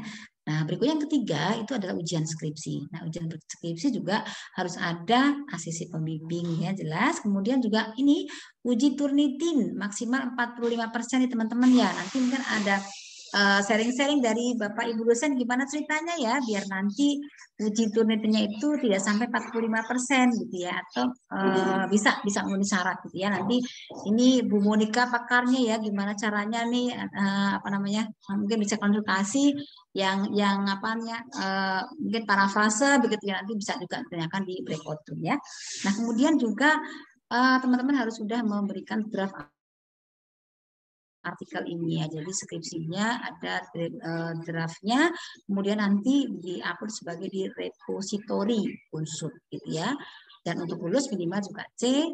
Nah, berikutnya yang ketiga itu adalah ujian skripsi. Nah, ujian skripsi juga harus ada ACC pembimbing ya jelas. Kemudian juga ini uji Turnitin maksimal 45% nih teman-teman ya. Nanti mungkin ada sharing-sharing dari Bapak Ibu dosen gimana ceritanya ya biar nanti uji Turnitinnya itu tidak sampai 45% gitu ya, atau bisa memenuhi syarat gitu ya. Nanti ini Bu Monika pakarnya ya gimana caranya nih apa namanya mungkin bisa konsultasi yang apanya mungkin parafrase begitu ya, nanti bisa juga ditanyakan di breakout room ya. Nah kemudian juga teman-teman harus sudah memberikan draft artikel ini ya, jadi skripsinya ada draftnya, kemudian nanti diupload sebagai di repository unsur gitu ya. Dan untuk lulus minimal juga C,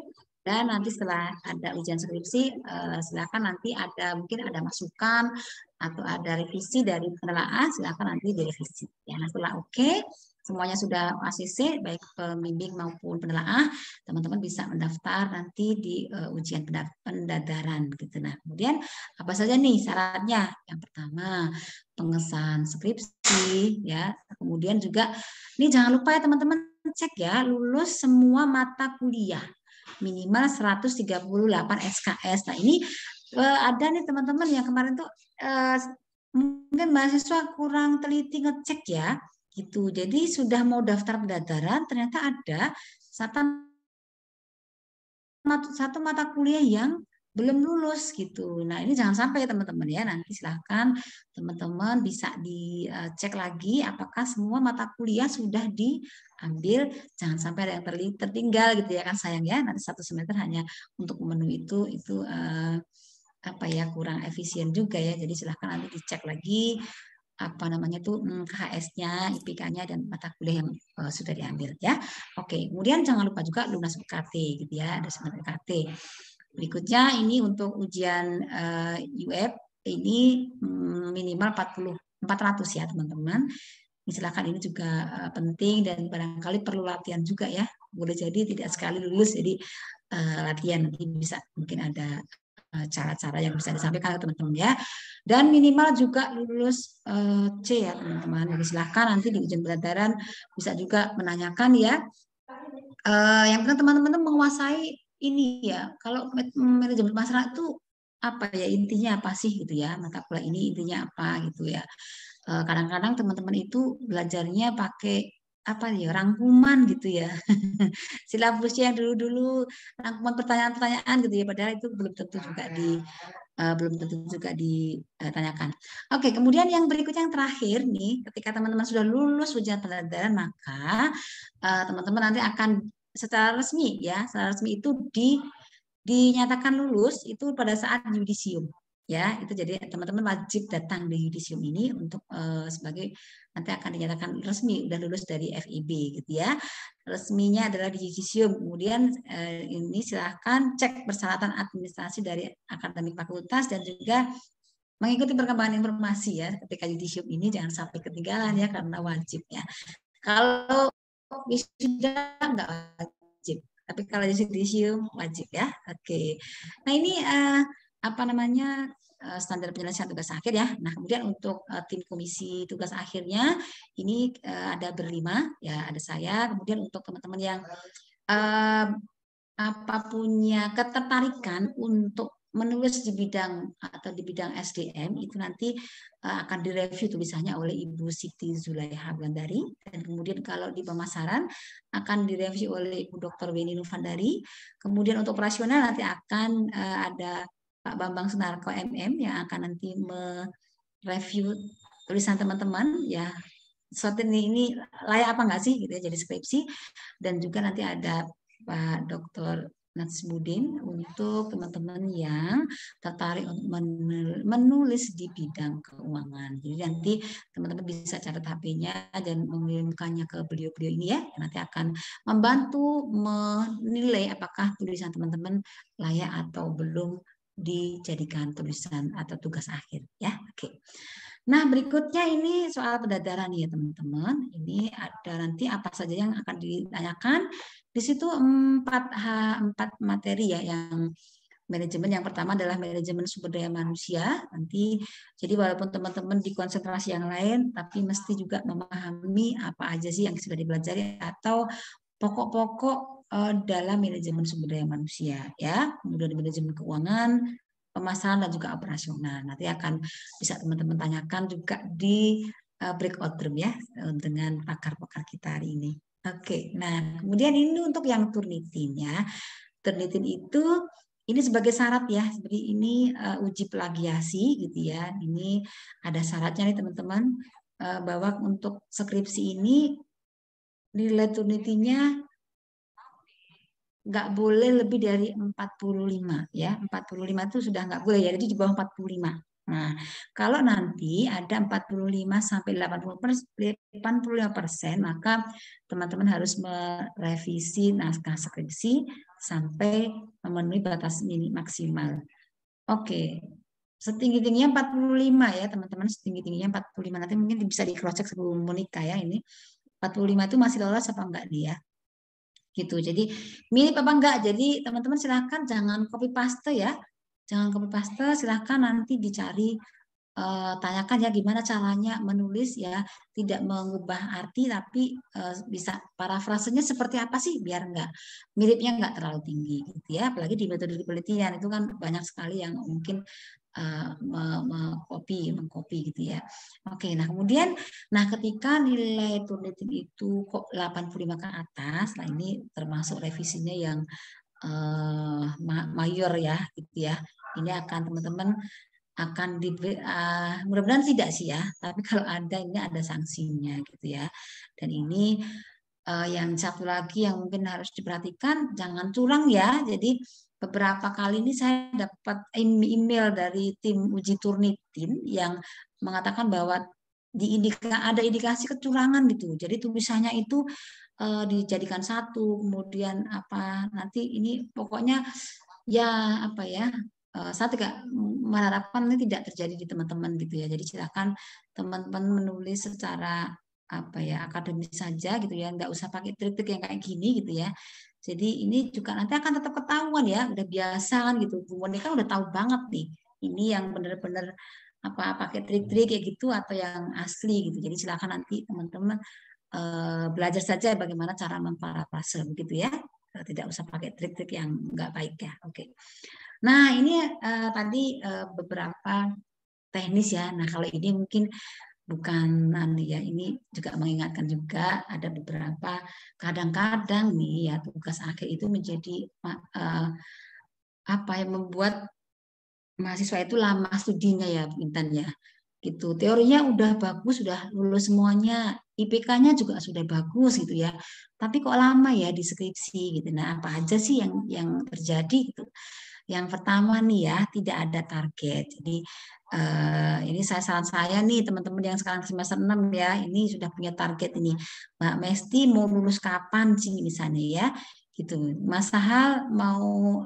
Dan nanti setelah ada ujian skripsi, silakan nanti mungkin ada masukan atau ada revisi dari penelaah, silakan nanti direvisi. Ya, nah setelah oke, semuanya sudah ACC, baik pembimbing maupun penelaah, teman-teman bisa mendaftar nanti di ujian pendadaran gitu. Nah, kemudian apa saja nih syaratnya? Yang pertama, pengesahan skripsi, ya. Kemudian juga, ini jangan lupa ya teman-teman cek ya, lulus semua mata kuliah minimal 138 SKS. Nah ini ada nih teman-teman yang kemarin tuh mungkin mahasiswa kurang teliti ngecek ya, gitu. Jadi sudah mau daftar pendadaran, ternyata ada satu mata kuliah yang belum lulus gitu. Nah ini jangan sampai teman-teman ya, nanti silahkan teman-teman bisa dicek lagi apakah semua mata kuliah sudah diambil, jangan sampai ada yang tertinggal gitu ya kan, sayang ya, nanti satu semester hanya untuk memenuhi itu apa ya, kurang efisien juga ya. Jadi silahkan nanti dicek lagi apa namanya tuh KHS-nya, IPK-nya dan mata kuliah yang sudah diambil ya. Oke, kemudian jangan lupa juga lunas UKT gitu ya, ada semester UKT. Berikutnya ini untuk ujian UF ini minimal 400 ya teman-teman. Silakan, ini juga penting dan barangkali perlu latihan juga ya. Boleh jadi tidak sekali lulus, jadi latihan nanti bisa mungkin ada cara-cara yang bisa disampaikan ke teman-teman ya. Dan minimal juga lulus C ya teman-teman. Jadi silahkan nanti di ujian pendadaran bisa juga menanyakan ya. Yang penting teman-teman menguasai ini ya. Kalau manajemen pemasaran itu apa ya, intinya apa sih gitu ya, mata kuliah ini intinya apa gitu ya. Kadang-kadang teman-teman itu belajarnya pakai apa ya, rangkuman gitu ya. Silabusnya yang dulu-dulu rangkuman pertanyaan-pertanyaan gitu ya, padahal itu belum tentu juga ditanyakan. Oke, kemudian yang berikutnya yang terakhir nih, ketika teman-teman sudah lulus ujian pendadaran, maka teman-teman nanti akan secara resmi ya, secara resmi itu dinyatakan lulus itu pada saat yudisium. Ya, itu jadi teman-teman wajib datang di yudisium ini untuk sebagai nanti akan dinyatakan resmi udah lulus dari FIB gitu ya. Resminya adalah di yudisium. Kemudian ini silahkan cek persyaratan administrasi dari akademik fakultas dan juga mengikuti perkembangan informasi ya ketika yudisium ini, jangan sampai ketinggalan ya karena wajib ya. Kalau wisuda nggak wajib, tapi kalau yudisium wajib ya. Oke. Nah ini apa namanya, standar penyelesaian tugas akhir ya. Nah kemudian untuk tim komisi tugas akhirnya ini ada berlima ya, ada saya. Kemudian untuk teman-teman yang apa punya ketertarikan untuk menulis di bidang atau di bidang SDM, itu nanti akan direview tulisannya oleh Ibu Siti Zulaiha Wulandari, dan kemudian kalau di pemasaran akan direview oleh Ibu Dr. Weni Novandari. Kemudian untuk operasional nanti akan ada Pak Bambang Sunarko MM yang akan nanti mereview tulisan teman-teman ya, sesuatu ini layak apa enggak sih gitu ya, jadi skripsi. Dan juga nanti ada Pak Dr. Natsbudin untuk teman-teman yang tertarik untuk menulis di bidang keuangan. Jadi nanti teman-teman bisa catat HP-nya dan mengirimkannya ke beliau-beliau ini ya. Nanti akan membantu menilai apakah tulisan teman-teman layak atau belum dijadikan tulisan atau tugas akhir ya. Oke. Nah, berikutnya ini soal pendadaran ya teman-teman. Ini ada nanti apa saja yang akan ditanyakan. Di situ 4 materi ya, yang manajemen. Yang pertama adalah manajemen sumber daya manusia. Nanti jadi walaupun teman-teman di konsentrasi yang lain, tapi mesti juga memahami apa aja sih yang sudah dipelajari atau pokok-pokok dalam manajemen sumber daya manusia ya. Kemudian manajemen keuangan, pemasaran dan juga operasional. Nanti akan bisa teman-teman tanyakan juga di breakout room ya dengan pakar-pakar kita hari ini. Oke, nah kemudian ini untuk yang Turnitin ya. Turnitin itu ini sebagai syarat ya, seperti ini uji plagiasi gitu ya. Ini ada syaratnya nih teman-teman, bahwa untuk skripsi ini nilai Turnitinnya nggak boleh lebih dari 45 ya. 45 itu sudah nggak boleh ya, jadi di bawah 45 Nah, kalau nanti ada 45-85%, maka teman-teman harus merevisi naskah skripsi sampai memenuhi batas maksimal. Oke, setinggi-tingginya 45 ya teman-teman, setinggi-tingginya 45. Nanti mungkin bisa di cross check sebelum menikah ya, ini 45 itu masih lolos apa enggak dia? Gitu. Jadi mirip apa enggak? Jadi teman-teman silahkan jangan copy paste ya. Jangan copy paste, silahkan nanti dicari, tanyakan ya gimana caranya menulis ya, tidak mengubah arti tapi bisa parafrasenya seperti apa sih biar enggak miripnya enggak terlalu tinggi gitu ya. Apalagi di metode penelitian itu kan banyak sekali yang mungkin mengcopy gitu ya. Oke, nah kemudian ketika nilai Turnitin itu kok 85 ke atas, nah ini termasuk revisinya yang mayor ya gitu ya. Ini akan teman-teman akan mudah-mudahan tidak sih ya, tapi kalau ada ini ada sanksinya gitu ya. Dan ini yang satu lagi yang mungkin harus diperhatikan, jangan curang ya. Jadi beberapa kali ini saya dapat email dari tim uji Turnitin yang mengatakan bahwa ada indikasi kecurangan gitu. Jadi tulisannya itu dijadikan satu, kemudian apa nanti ini pokoknya ya apa ya, saya tidak mengharapkan ini tidak terjadi di teman-teman gitu ya. Jadi silakan teman-teman menulis secara apa ya akademis saja gitu ya, nggak usah pakai trik-trik yang kayak gini gitu ya. Jadi ini juga nanti akan tetap ketahuan ya, udah biasa kan gitu. Bu Monika udah tahu banget nih, ini yang benar-benar apa pakai trik-trik kayak gitu atau yang asli gitu. Jadi silakan nanti teman-teman belajar saja bagaimana cara memparafrase begitu ya. Tidak usah pakai trik-trik yang nggak baik ya. Oke. Nah ini tadi beberapa teknis ya. Nah kalau ini mungkin bukan ya, ini juga mengingatkan juga ada beberapa kadang-kadang nih ya tugas akhir itu menjadi apa yang membuat mahasiswa itu lama studinya ya Intan ya gitu. Teorinya udah bagus, sudah lulus semuanya, IPK-nya juga sudah bagus gitu ya, tapi kok lama ya di skripsi gitu. Nah apa aja sih yang terjadi gitu? Yang pertama nih ya, tidak ada target. Jadi ini saran saya nih teman-teman yang sekarang semester 6 ya, ini sudah punya target ini. Mbak Mesti mau lulus kapan sih misalnya ya? Gitu. Mas Sahal mau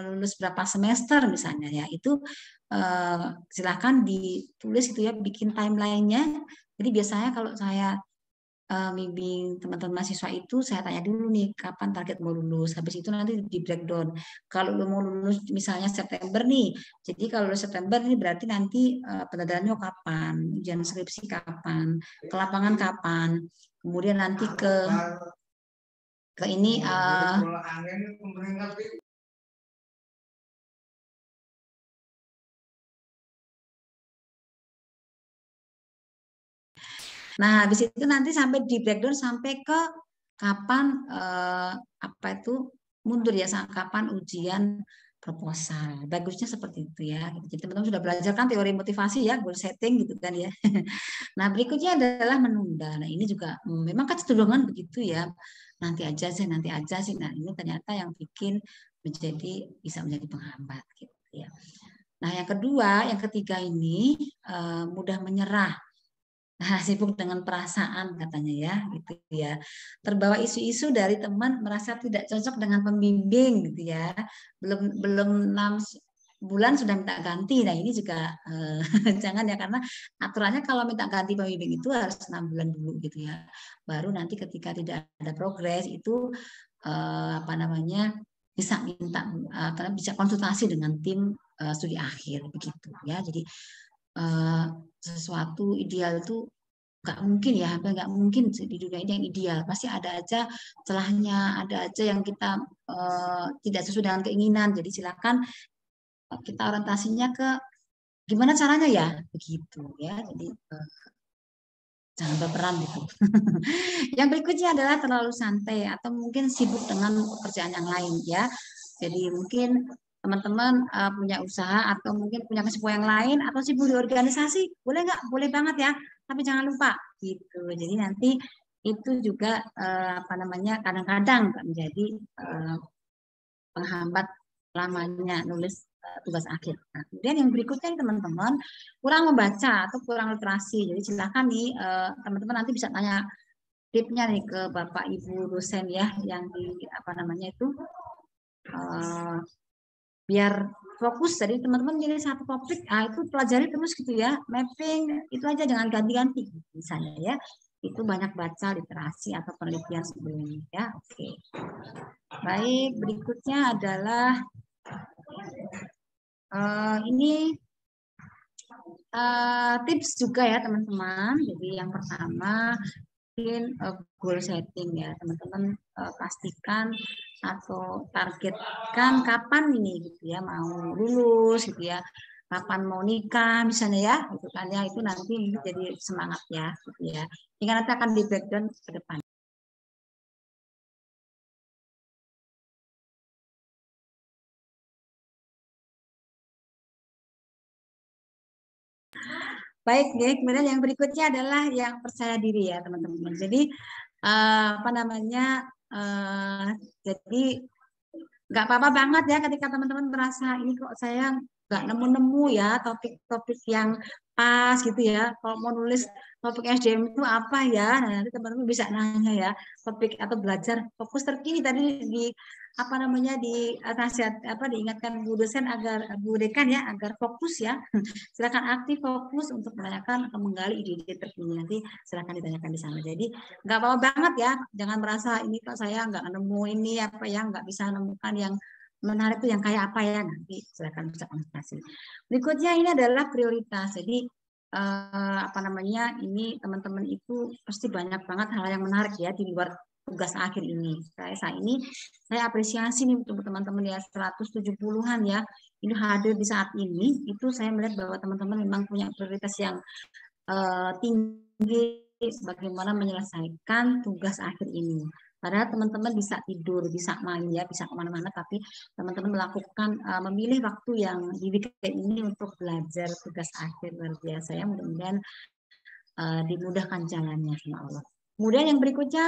lulus berapa semester misalnya ya. Itu silahkan ditulis gitu ya, bikin timeline-nya. Jadi biasanya kalau saya bimbing teman-teman mahasiswa itu saya tanya dulu nih kapan target mau lulus, habis itu nanti di breakdown. Kalau lu mau lulus misalnya September nih, jadi kalau lulus September ini berarti nanti pendatangannya kapan, ujian skripsi kapan, ke lapangan kapan, kemudian nanti ke ini nah, habis itu nanti sampai di breakdown sampai ke kapan apa itu mundur ya, kapan ujian proposal. Bagusnya seperti itu ya. Jadi teman-teman sudah belajar kan teori motivasi ya, goal setting gitu kan ya. Nah, berikutnya adalah menunda. Nah, ini juga memang kecenderungan begitu ya. Nanti aja sih, nanti aja sih. Nah, ini ternyata yang bikin bisa menjadi penghambat gitu ya. Nah, yang kedua, yang ketiga ini mudah menyerah. Nah, sibuk dengan perasaan katanya ya, gitu ya. Terbawa isu-isu dari teman merasa tidak cocok dengan pembimbing gitu ya. Belum 6 bulan sudah minta ganti. Nah, ini juga jangan ya, karena aturannya kalau minta ganti pembimbing itu harus 6 bulan dulu gitu ya. Baru nanti ketika tidak ada progres itu apa namanya bisa minta bisa konsultasi dengan tim studi akhir begitu ya. Jadi sesuatu ideal itu nggak mungkin ya, hampir nggak mungkin di dunia ini yang ideal. Pasti ada aja celahnya, ada aja yang kita tidak sesuai dengan keinginan. Jadi silakan kita orientasinya ke gimana caranya ya, begitu ya. Jadi jangan berperan gitu. Yang berikutnya adalah terlalu santai atau mungkin sibuk dengan pekerjaan yang lain ya. Jadi mungkin teman-teman punya usaha atau mungkin punya kesibukan yang lain atau sibuk di organisasi, boleh nggak? Boleh banget ya. Tapi jangan lupa gitu. Jadi nanti itu juga apa namanya kadang-kadang menjadi penghambat lamanya nulis tugas akhir. Nah, kemudian yang berikutnya teman-teman kurang membaca atau kurang literasi. Jadi silakan nih teman-teman nanti bisa tanya tipnya nih ke Bapak Ibu dosen ya yang di apa namanya itu biar fokus. Jadi teman-teman pilih satu topik, itu pelajari terus gitu ya, mapping itu aja, jangan ganti-ganti misalnya ya. Itu banyak baca literasi atau penelitian sebelumnya ya. Oke. Baik, berikutnya adalah ini tips juga ya teman-teman. Jadi yang pertama mungkin goal setting ya teman-teman, pastikan atau targetkan kapan ini gitu ya mau lulus gitu ya, kapan mau nikah misalnya ya, gitu kan ya, itu nanti jadi semangat ya gitu ya. Hingga nanti akan di breakdown ke depan. Baik, kemudian yang berikutnya adalah yang percaya diri ya teman-teman. Jadi apa namanya? Jadi nggak apa-apa banget ya ketika teman-teman merasa ini kok saya nggak nemu-nemu ya topik-topik yang pas gitu ya. Kalau mau nulis topik SDM itu apa ya? Nah, nanti teman-teman bisa nanya ya topik atau belajar fokus terkini tadi di apa namanya di nasihat apa diingatkan Bu dosen agar Bu dekan ya agar fokus ya. Silakan aktif fokus untuk menanyakan atau menggali ide-ide terkini, nanti silakan ditanyakan di sana. Jadi nggak apa-apa banget ya, jangan merasa ini kok saya nggak nemu ini apa ya, nggak bisa menemukan yang menarik itu yang kayak apa ya, nanti silakan bisa konsultasi. Berikutnya ini adalah prioritas. Jadi apa namanya ini teman-teman itu pasti banyak banget hal yang menarik ya di luar tugas akhir ini. Saya apresiasi nih untuk teman-teman ya 170-an ya ini hadir di saat ini. Itu saya melihat bahwa teman-teman memang punya prioritas yang tinggi bagaimana menyelesaikan tugas akhir ini. Padahal teman-teman bisa tidur, bisa main ya, bisa kemana-mana, tapi teman-teman melakukan memilih waktu yang di weekend ini untuk belajar tugas akhir luar biasa ya. Mudah-mudahan dimudahkan jalannya sama Allah. Kemudian yang berikutnya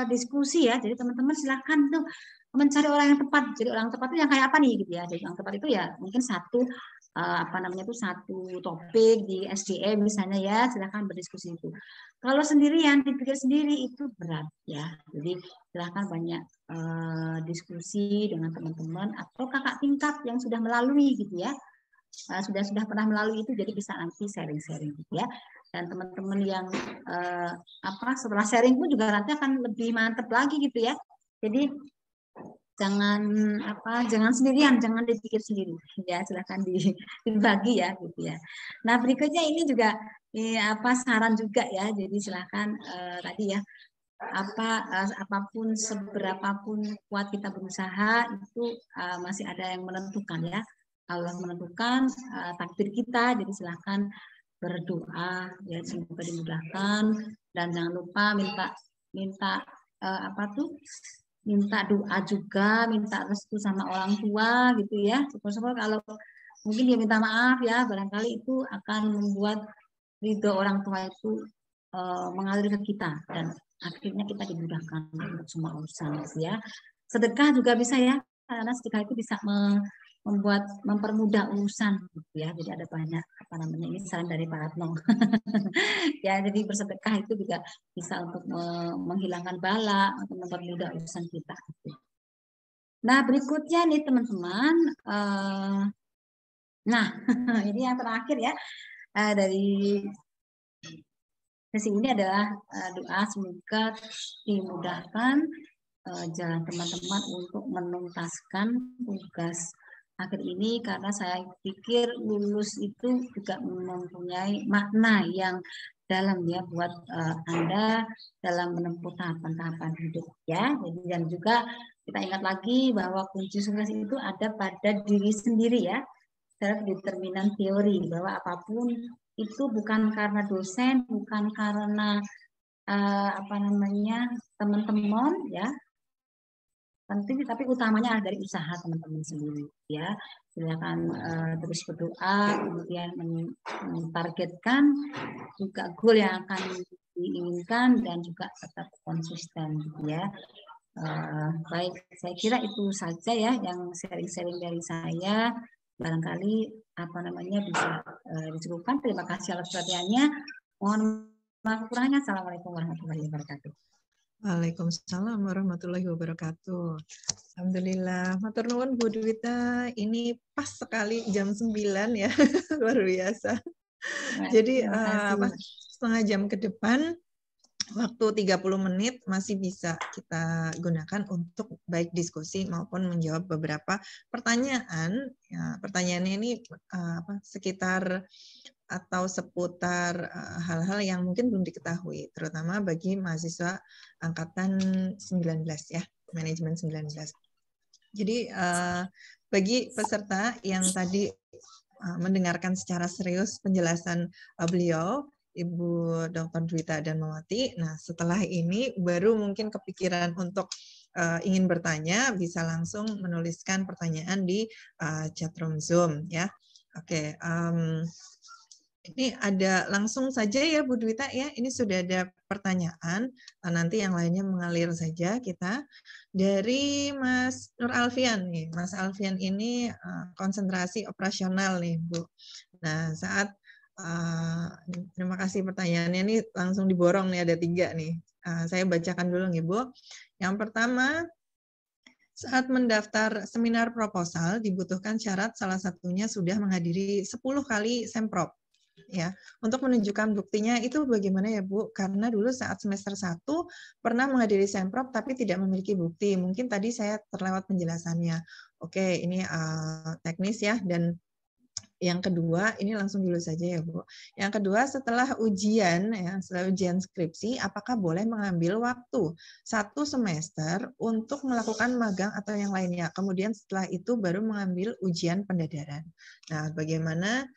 diskusi ya. Jadi teman-teman silakan tuh mencari orang yang tepat. Jadi orang tepat itu yang kayak apa nih gitu ya. Jadi orang tepat itu ya mungkin satu apa namanya itu satu topik di SDM misalnya ya, silakan berdiskusi itu. Kalau sendirian dipikir sendiri itu berat ya. Jadi silakan banyak diskusi dengan teman-teman atau kakak tingkat yang sudah melalui gitu ya. Sudah pernah melalui itu, jadi bisa nanti sharing-sharing gitu ya. Dan teman-teman yang setelah sharing pun juga nanti akan lebih mantep lagi gitu ya. Jadi jangan sendirian, jangan dipikir sendiri ya, silakan dibagi ya gitu ya. Nah berikutnya ini juga saran juga ya, jadi silakan tadi ya apapun seberapapun kuat kita berusaha itu masih ada yang menentukan ya. Allah menentukan takdir kita, jadi silakan berdoa ya semoga dimudahkan, dan jangan lupa minta doa juga, minta restu sama orang tua gitu ya. Syukur-syukur kalau mungkin dia minta maaf ya, barangkali itu akan membuat ridho orang tua itu mengalir ke kita dan akhirnya kita dimudahkan untuk semua urusan ya. Sedekah juga bisa ya, karena sedekah itu bisa mempermudah urusan gitu ya. Jadi ada banyak ini saran dari Pak Ratno. Ya, jadi bersedekah itu juga bisa untuk menghilangkan bala, untuk mempermudah urusan kita. Nah, berikutnya nih teman-teman. Nah, ini yang terakhir ya dari sesi ini adalah doa semoga dimudahkan jalan teman-teman untuk menuntaskan tugas akhir ini, karena saya pikir lulus itu juga mempunyai makna yang dalam ya buat Anda dalam menempuh tahapan-tahapan hidup ya. Jadi dan juga kita ingat lagi bahwa kunci sukses itu ada pada diri sendiri ya. Self determinant teori, bahwa apapun itu bukan karena dosen, bukan karena teman-teman ya. Penting, tapi utamanya adalah dari usaha teman-teman sendiri ya. Silakan terus berdoa, kemudian mentargetkan juga goal yang akan diinginkan dan juga tetap konsisten ya. Baik, saya kira itu saja ya yang sharing-sharing dari saya. barangkali bisa dicukupkan. Terima kasih atas perhatiannya. Mohon maaf kurangnya. Assalamualaikum warahmatullahi wabarakatuh. Waalaikumsalam warahmatullahi wabarakatuh. Alhamdulillah. Matur nuwun Bu Dwita, ini pas sekali jam 9 ya. Luar biasa. Jadi setengah jam ke depan, waktu 30 menit masih bisa kita gunakan untuk baik diskusi maupun menjawab beberapa pertanyaan. Ya, pertanyaannya ini sekitar atau seputar hal-hal yang mungkin belum diketahui, terutama bagi mahasiswa angkatan 19 ya, manajemen 19. Jadi bagi peserta yang tadi mendengarkan secara serius penjelasan beliau, Ibu Dr. Dwita Darmawati, nah setelah ini baru mungkin kepikiran untuk ingin bertanya, bisa langsung menuliskan pertanyaan di chatroom Zoom ya. Oke. Ini ada langsung saja ya Bu Dwita ya, ini sudah ada pertanyaan, nanti yang lainnya mengalir saja kita. Dari Mas Nur Alfian nih, Mas Alfian ini konsentrasi operasional nih Bu. Nah terima kasih pertanyaannya, ini langsung diborong nih, ada 3 nih. Saya bacakan dulu nih Bu. Yang pertama, saat mendaftar seminar proposal dibutuhkan syarat salah satunya sudah menghadiri 10 kali semprop. Ya, untuk menunjukkan buktinya itu bagaimana ya Bu? Karena dulu saat semester 1 pernah menghadiri semprop tapi tidak memiliki bukti. Mungkin tadi saya terlewat penjelasannya. Oke, ini teknis ya. Dan yang kedua, ini langsung dulu saja ya Bu. Yang kedua, setelah ujian skripsi, apakah boleh mengambil waktu 1 semester untuk melakukan magang atau yang lainnya? Kemudian setelah itu baru mengambil ujian pendadaran. Nah, bagaimana?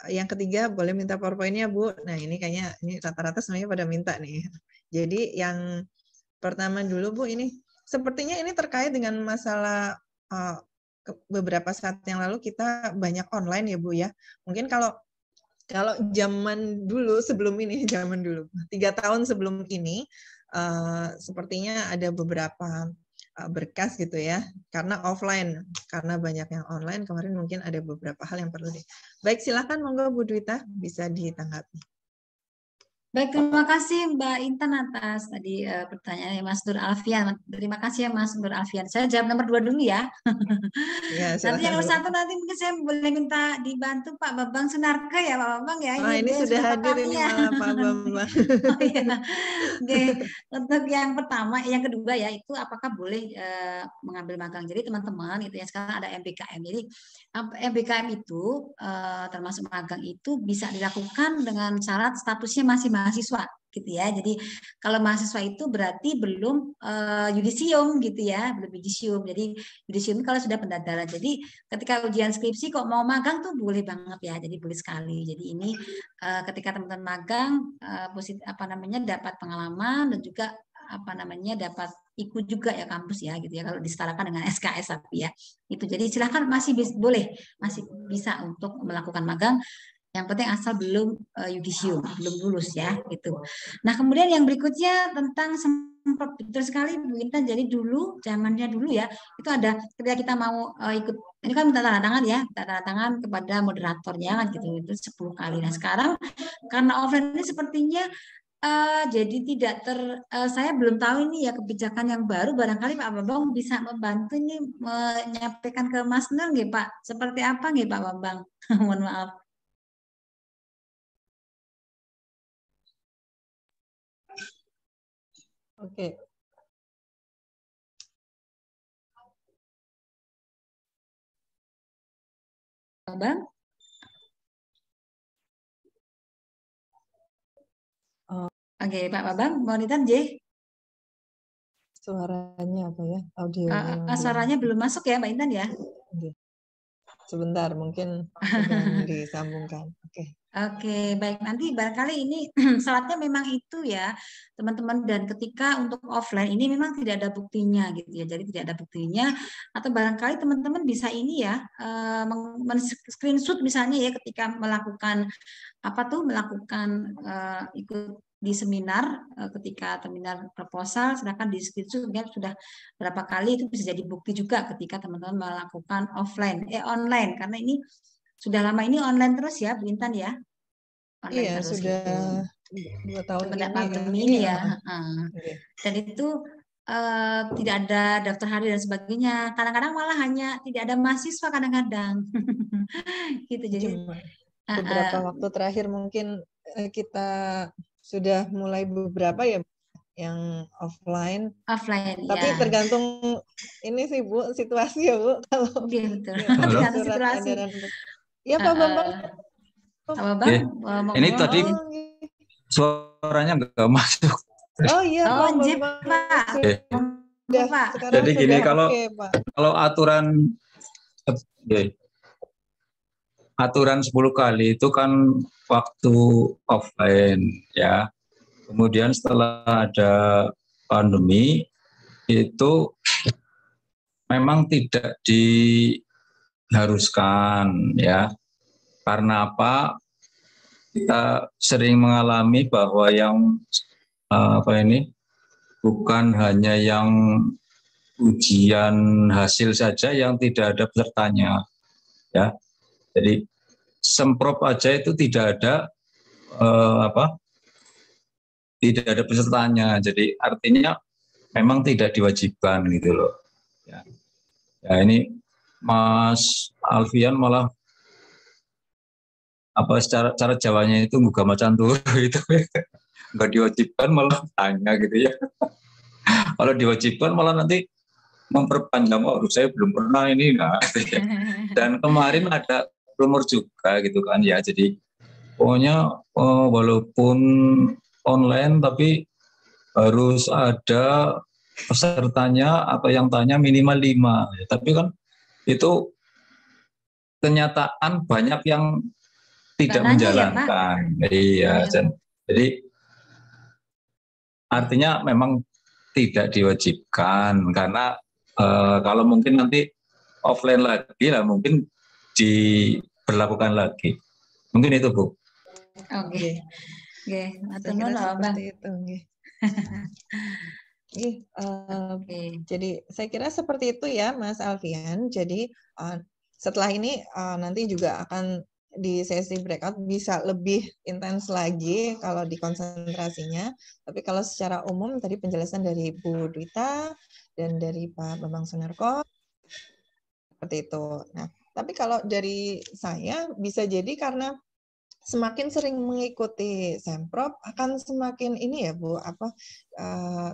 Yang ketiga, boleh minta PowerPoint-nya, Bu. Nah, ini kayaknya ini rata-rata semuanya pada minta nih. Jadi yang pertama dulu, Bu, ini sepertinya ini terkait dengan masalah beberapa saat yang lalu kita banyak online ya, Bu ya. Mungkin kalau zaman dulu, sebelum ini, 3 tahun sebelum ini, sepertinya ada beberapa berkas gitu ya, karena offline, karena banyak yang online kemarin mungkin ada beberapa hal yang perlu Baik, silakan monggo Bu Dwita bisa ditanggapi. Baik, terima kasih Mbak Intan atas tadi pertanyaannya Mas Nur Alfian. Terima kasih ya Mas Nur Alfian. Saya jawab nomor 2 dulu ya. Ya, nanti yang nomor 1 nanti mungkin saya boleh minta dibantu Pak Bambang Sunarka ya Pak Bambang ya. Ini sudah hadir ini malah Pak Bambang. Oh iya. Oke. Untuk yang pertama, yang kedua ya itu apakah boleh mengambil magang. Jadi teman-teman itu ya sekarang ada MBKM. Jadi MBKM itu termasuk magang itu bisa dilakukan dengan syarat statusnya masih mahasiswa gitu ya. Jadi kalau mahasiswa itu berarti belum yudisium gitu ya, belum yudisium. Jadi yudisium kalau sudah pendadaran. Jadi ketika ujian skripsi kok mau magang tuh boleh banget ya. Jadi boleh sekali. Jadi ini ketika teman-teman magang dapat pengalaman dan juga dapat ikut juga ya kampus ya gitu ya kalau disetarakan dengan SKS tapi ya. Itu jadi silakan masih bisa untuk melakukan magang. Yang penting asal belum yudisium, belum lulus ya gitu. Nah, kemudian yang berikutnya tentang semprot, betul sekali Bu Intan. Jadi dulu, zamannya dulu ya, itu ada ketika kita mau ikut, ini kan minta tanda tangan ya, tanda tangan kepada moderatornya kan gitu, itu 10 kali. Nah, sekarang karena offline ini sepertinya jadi tidak saya belum tahu ini ya kebijakan yang baru, barangkali Pak Bambang bisa membantu ini menyampaikan ke Mas Nur nggih Pak, seperti apa nggih Pak Bambang? Mohon maaf. Oke. Bambang? Oke, Pak Bambang, monitor J. Suaranya apa ya? Audio. Suaranya belum masuk ya, Mbak Intan ya? Sebentar, mungkin sedang disambungkan. Oke. Oke, baik. Nanti barangkali ini syaratnya memang itu ya, teman-teman. Dan ketika untuk offline ini memang tidak ada buktinya gitu ya. Jadi tidak ada buktinya. Atau barangkali teman-teman bisa ini ya, men-screenshot misalnya ya ketika melakukan ikut di seminar ketika seminar proposal, sedangkan di skripsi sudah berapa kali, itu bisa jadi bukti juga ketika teman-teman melakukan online, karena ini sudah lama ini online terus ya Bu Intan ya, online Iya, terus sudah gitu. 2 tahun Semenjak ini pandemi ya. ini ya. Oke. Dan itu tidak ada daftar hadir dan sebagainya. Kadang-kadang malah hanya tidak ada mahasiswa kadang-kadang. Gitu. Jadi Cuma beberapa waktu terakhir mungkin kita sudah mulai beberapa ya yang offline. Tapi ya. tergantung ini sih Bu, situasi ya Bu. Kalau Iya, betul. tergantung Tergantung situasi. Ya Pak Bambang. Pak Bambang, ini tadi suaranya nggak masuk. Oh iya Pak Pak. Jadi gini, kalau aturan 10 kali itu kan waktu offline ya. Kemudian setelah ada pandemi itu memang tidak diharuskan ya. Karena apa? Kita sering mengalami bahwa yang bukan hanya yang ujian hasil saja yang tidak ada pesertanya ya. Jadi semprop aja itu tidak ada tidak ada pesertanya. Jadi artinya memang tidak diwajibkan gitu loh. Ya, ini Mas Alfian malah cara Jawanya itu buka macan turu itu nggak diwajibkan malah tanya gitu ya. Kalau diwajibkan malah nanti memperpanjang, saya belum pernah ini. Nah, gitu ya. Dan kemarin ada rumor juga gitu kan ya. Jadi pokoknya walaupun online tapi harus ada pesertanya atau yang tanya minimal 5. Tapi kan itu kenyataan banyak yang tidak menjalankan. Ya, iya. Jadi artinya memang tidak diwajibkan karena kalau mungkin nanti offline lagi lah mungkin diberlakukan lagi. Mungkin itu Bu. Oke. Seperti itu. Jadi saya kira seperti itu ya Mas Alfian. Jadi setelah ini nanti juga akan di sesi breakout bisa lebih intens lagi kalau di konsentrasinya. Tapi kalau secara umum tadi penjelasan dari Bu Dwita dan dari Pak Bambang Sunarko seperti itu. Nah, tapi kalau dari saya bisa jadi karena semakin sering mengikuti Semprop akan semakin ini ya Bu,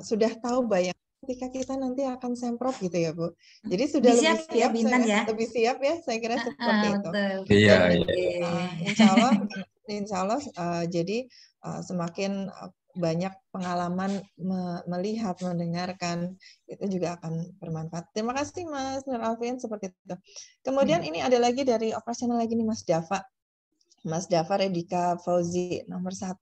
sudah tahu bayangan ketika kita nanti akan Semprop gitu ya Bu. Jadi sudah lebih siap ya, lebih siap ya, saya kira seperti itu. Iya. Insya Allah jadi semakin banyak pengalaman melihat, mendengarkan, itu juga akan bermanfaat. Terima kasih Mas Nur Alfian seperti itu. Kemudian ini ada lagi dari operasional lagi nih Mas Dava Redika Fauzi nomor 1.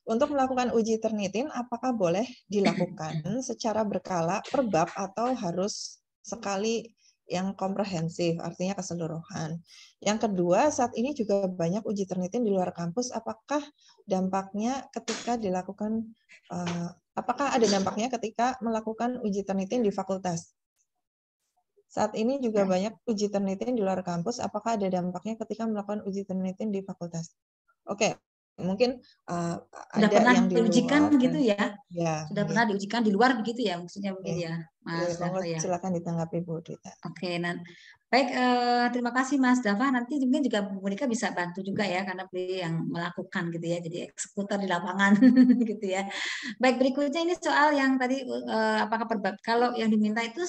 Untuk melakukan uji Turnitin, apakah boleh dilakukan secara berkala per bab atau harus sekali yang komprehensif, artinya keseluruhan. Yang kedua, saat ini juga banyak uji Turnitin di luar kampus. Apakah dampaknya ketika dilakukan, apakah ada dampaknya ketika melakukan uji Turnitin di fakultas? Saat ini juga banyak uji Turnitin di luar kampus. Apakah ada dampaknya ketika melakukan uji Turnitin di fakultas? Oke, mungkin ada pernah yang diujikan gitu ya? Sudah pernah diujikan di luar begitu ya? Maksudnya mungkin ya, Mas Dava ya. Silakan ditanggapi Bu Dwita. Oke, baik, terima kasih Mas Dava. Nanti mungkin juga Bu Monika bisa bantu juga ya, karena beliau yang melakukan gitu ya, jadi eksekutor di lapangan gitu ya. Baik, berikutnya ini soal yang tadi apakah per bab. Kalau yang diminta itu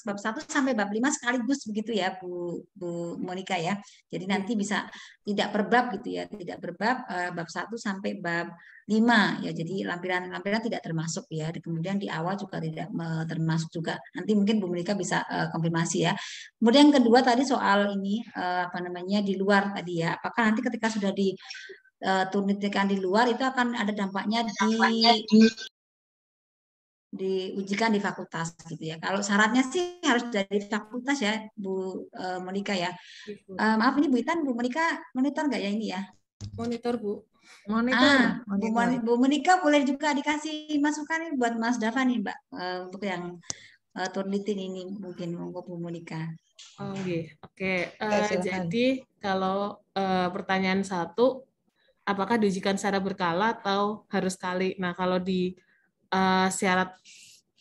bab 1 sampai bab 5 sekaligus begitu ya Bu Monika ya. Jadi nanti bisa tidak per bab gitu ya, tidak berbab bab 1 sampai bab 5 ya. Jadi lampiran-lampiran tidak termasuk ya. Kemudian di awal juga tidak termasuk juga. Nanti mungkin Bu Monika bisa konfirmasi ya. Kemudian yang kedua tadi soal ini di luar tadi ya. Apakah nanti ketika sudah diturnikan di luar itu akan ada dampaknya diujikan di fakultas gitu ya. Kalau syaratnya sih harus dari fakultas ya Bu Monika ya. Maaf ini Bu Intan, Bu Monika monitor nggak ya ini ya? Monitor, Bu. Monitor. Bu Monika boleh juga dikasih masukan nih buat Mas Dava nih, Mbak, untuk yang Turnitin ini mungkin monggo Bu Monika. Oke. Silakan. Jadi kalau pertanyaan 1, apakah diujikan secara berkala atau harus sekali? Nah, kalau di syarat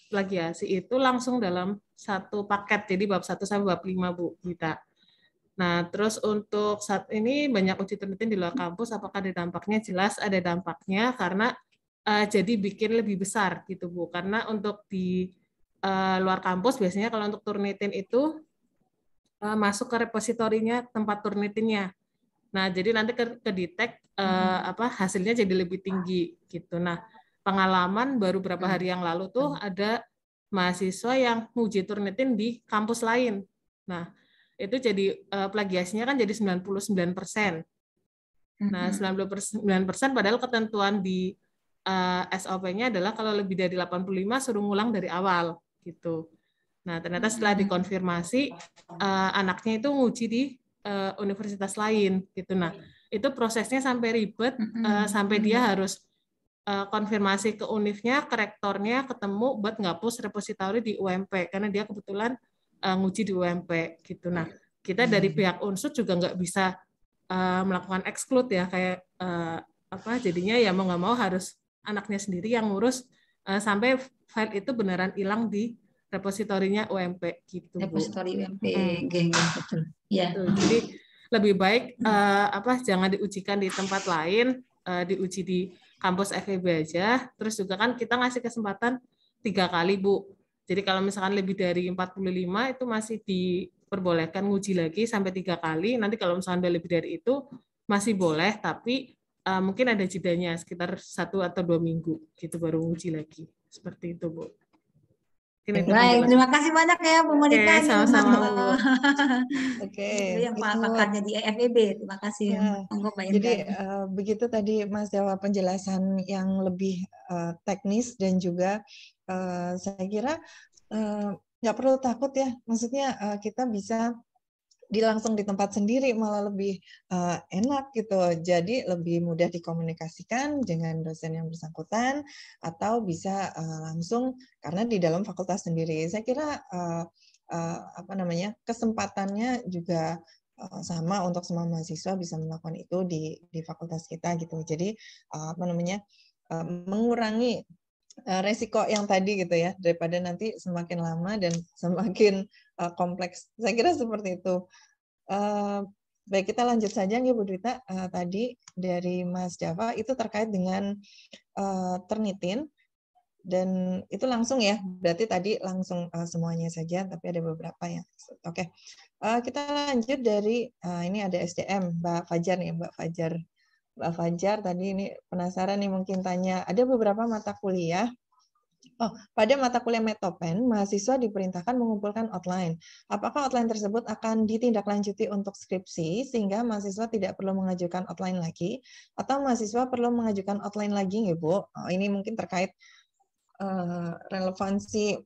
plagiasi itu langsung dalam satu paket, jadi bab 1 sampai bab 5, Bu Gita. Nah, terus untuk saat ini banyak uji Turnitin di luar kampus, apakah ada dampaknya? Jelas ada dampaknya, karena jadi bikin lebih besar gitu, Bu. Karena untuk di luar kampus biasanya kalau untuk Turnitin itu masuk ke repositorinya tempat Turnitinnya. Nah, jadi nanti ke detect hasilnya jadi lebih tinggi gitu. Nah, pengalaman baru beberapa hari yang lalu tuh ada mahasiswa yang nguji Turnitin di kampus lain. Nah, itu jadi plagiasinya kan jadi 99%. Nah, 99% padahal ketentuan di SOP-nya adalah kalau lebih dari 85 suruh ngulang dari awal gitu. Nah, ternyata setelah dikonfirmasi anaknya itu nguji di universitas lain gitu. Nah, itu prosesnya sampai ribet sampai dia harus konfirmasi ke univnya, ke rektornya, ketemu buat ngapus repositori di UMP karena dia kebetulan nguji di UMP gitu. Nah, kita dari pihak Unsur juga nggak bisa melakukan exclude ya, kayak jadinya ya mau nggak mau harus anaknya sendiri yang ngurus sampai file itu beneran hilang di repositorinya UMP gitu, Bu. Repositori UMP, betul. Ya. Jadi lebih baik jangan diujikan di tempat lain, diuji di kampus FEB aja. Terus juga kan kita ngasih kesempatan 3 kali, Bu. Jadi kalau misalkan lebih dari 45 itu masih diperbolehkan nguji lagi sampai 3 kali. Nanti kalau misalkan udah lebih dari itu masih boleh, tapi mungkin ada jedanya sekitar 1 atau 2 minggu gitu baru nguji lagi. Seperti itu, Bu. Baik, terima kasih banyak ya Bu Monika. Oke, sama-sama, Bu. Oke, yang pakarnya di FEB. Terima kasih. Ya, jadi begitu tadi Mas Dewa penjelasan yang lebih teknis dan juga saya kira nggak perlu takut ya. Maksudnya kita bisa langsung di tempat sendiri malah lebih enak gitu. Jadi lebih mudah dikomunikasikan dengan dosen yang bersangkutan atau bisa langsung karena di dalam fakultas sendiri. Saya kira kesempatannya juga sama untuk semua mahasiswa bisa melakukan itu di fakultas kita gitu. Jadi mengurangi resiko yang tadi gitu ya, daripada nanti semakin lama dan semakin kompleks. Saya kira seperti itu. Baik, kita lanjut saja nih Bu Dwita. Tadi dari Mas Dava itu terkait dengan Turnitin dan itu langsung ya, berarti tadi langsung semuanya saja, tapi ada beberapa yang oke. Kita lanjut dari ini ada SDM Mbak Fajar nih, Mbak Fajar tadi ini penasaran nih mungkin tanya, ada beberapa mata kuliah. Pada mata kuliah Metopen, mahasiswa diperintahkan mengumpulkan outline. Apakah outline tersebut akan ditindaklanjuti untuk skripsi sehingga mahasiswa tidak perlu mengajukan outline lagi, atau mahasiswa perlu mengajukan outline lagi, nggih Bu? Ini mungkin terkait relevansi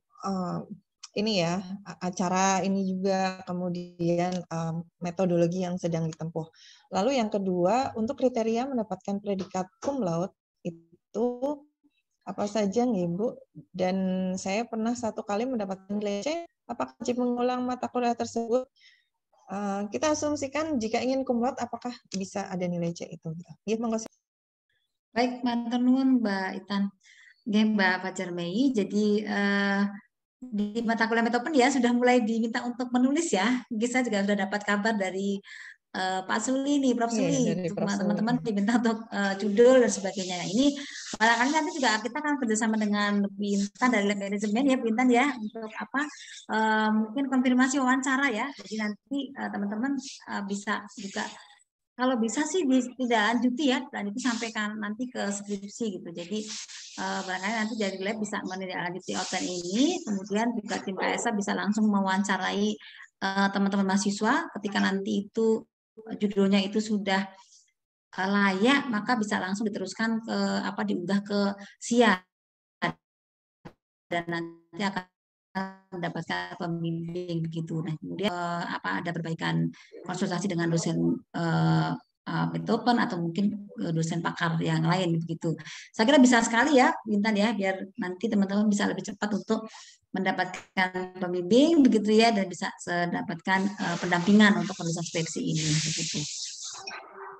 ini ya acara ini juga, kemudian metodologi yang sedang ditempuh. Lalu yang kedua, untuk kriteria mendapatkan predikat cum laude itu apa saja nih Bu? Dan saya pernah 1 kali mendapatkan nilai C. Apakah wajib mengulang mata kuliah tersebut? Kita asumsikan jika ingin cum laude, apakah bisa ada nilai C itu? Ya, monggo. Baik, matur nuwun Mbak Itan. Mbak Fajar Mei. Jadi di mata kuliah Metopen ya sudah mulai diminta untuk menulis ya. Mungkin saya juga sudah dapat kabar dari Pak Suli nih, Prof. Suli, teman-teman diminta untuk judul dan sebagainya. Ini barangkali nanti juga kita akan kerjasama dengan Bintan dari Lab Manajemen ya, Bintan ya, untuk mungkin konfirmasi wawancara ya. Jadi nanti teman-teman bisa juga, kalau bisa sih tidak lanjuti ya, dan itu sampaikan nanti ke skripsi gitu. Jadi barangkali nanti dari lab bisa menindaklanjuti outline ini, kemudian juga tim KSA bisa langsung mewawancarai teman-teman mahasiswa ketika nanti itu judulnya itu sudah layak, maka bisa langsung diteruskan ke diunggah ke SIA dan nanti akan mendapatkan pembimbing begitu. Nah, kemudian ada perbaikan konsultasi dengan dosen Beethoven atau mungkin dosen pakar yang lain begitu. Saya kira bisa sekali ya, Bintan ya, biar nanti teman-teman bisa lebih cepat untuk mendapatkan pembimbing begitu ya, dan bisa mendapatkan pendampingan untuk penulisan skripsi ini begitu.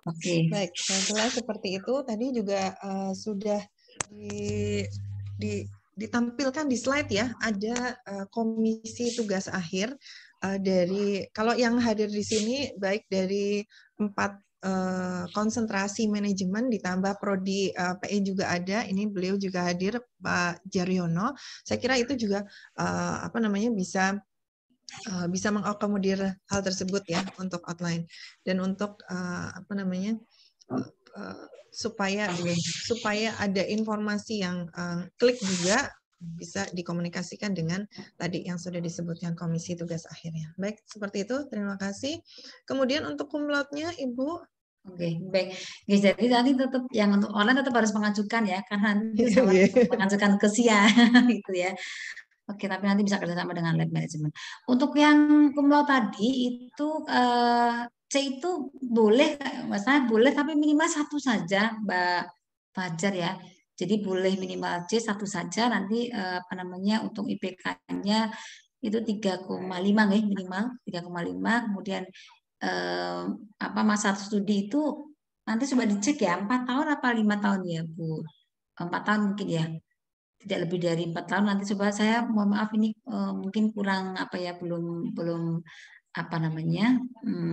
Oke. Baik, setelah seperti itu tadi juga sudah ditampilkan di slide ya, ada komisi tugas akhir dari, kalau yang hadir di sini baik dari 4 konsentrasi manajemen ditambah prodi PE juga ada, ini beliau juga hadir, Pak Jaryono. Saya kira itu juga bisa mengakomodir hal tersebut ya untuk outline dan untuk supaya ada informasi yang klik juga bisa dikomunikasikan dengan tadi yang sudah disebutkan komisi tugas akhirnya. Baik, seperti itu. Terima kasih. Kemudian untuk cum laude-nya, Ibu. Oke, baik. Jadi nanti tetap yang untuk online tetap harus mengajukan ya, karena nanti mengajukan ke SIA gitu ya. Oke, tapi nanti bisa kerjasama dengan lab management. Untuk yang cum laude tadi itu C itu boleh, masalah boleh, tapi minimal 1 saja, Mbak Fajar ya. Jadi boleh minimal C 1 saja. Nanti untuk IPK-nya itu 3,5 ya minimal 3,5. Kemudian masa studi itu nanti coba dicek ya, 4 tahun apa 5 tahun ya Bu? 4 tahun mungkin ya. Tidak lebih dari 4 tahun. Nanti coba saya mohon maaf ini mungkin kurang belum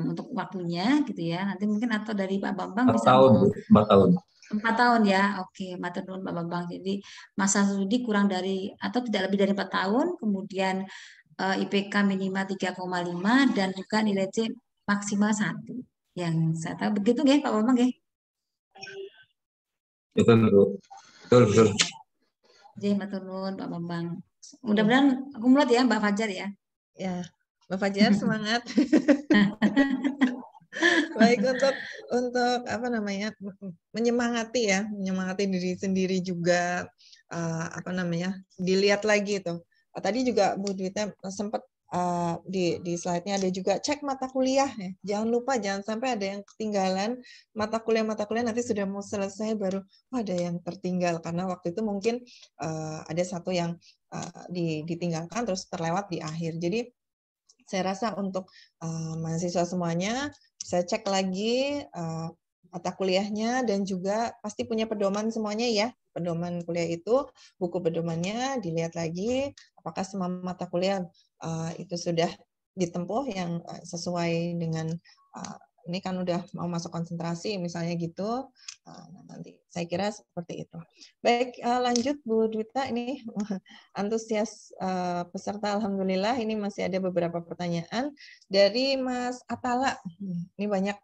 untuk waktunya gitu ya. Nanti mungkin atau dari Pak Bambang 4 tahun, 4 tahun. 4 tahun ya. Oke, matur nuwun Pak Bambang. Jadi masa studi kurang dari atau tidak lebih dari 4 tahun, kemudian IPK minimal 3,5 dan juga nilai C maksimal 1. Yang saya tahu begitu nggih Pak Bambang nggih? Betul. Jadi matur nuwun Pak Bambang. Mudah-mudahan cum laude ya Mbak Fajar ya. Ya, Mbak Fajar semangat. Baik, untuk menyemangati diri sendiri juga dilihat lagi tuh. Tadi juga Bu Dwita sempat di slide-nya ada juga cek mata kuliah ya. Jangan lupa, jangan sampai ada yang ketinggalan mata kuliah nanti sudah mau selesai baru ada yang tertinggal karena waktu itu mungkin ada satu yang ditinggalkan terus terlewat di akhir. Jadi saya rasa untuk mahasiswa semuanya saya cek lagi mata kuliahnya dan juga pasti punya pedoman semuanya ya. Pedoman kuliah itu, buku pedomannya dilihat lagi apakah semua mata kuliah itu sudah ditempuh yang sesuai dengan ini kan udah mau masuk konsentrasi misalnya gitu. Nanti saya kira seperti itu. Baik, lanjut Bu Dwita, ini antusias peserta alhamdulillah. Ini masih ada beberapa pertanyaan dari Mas Atala. Ini banyak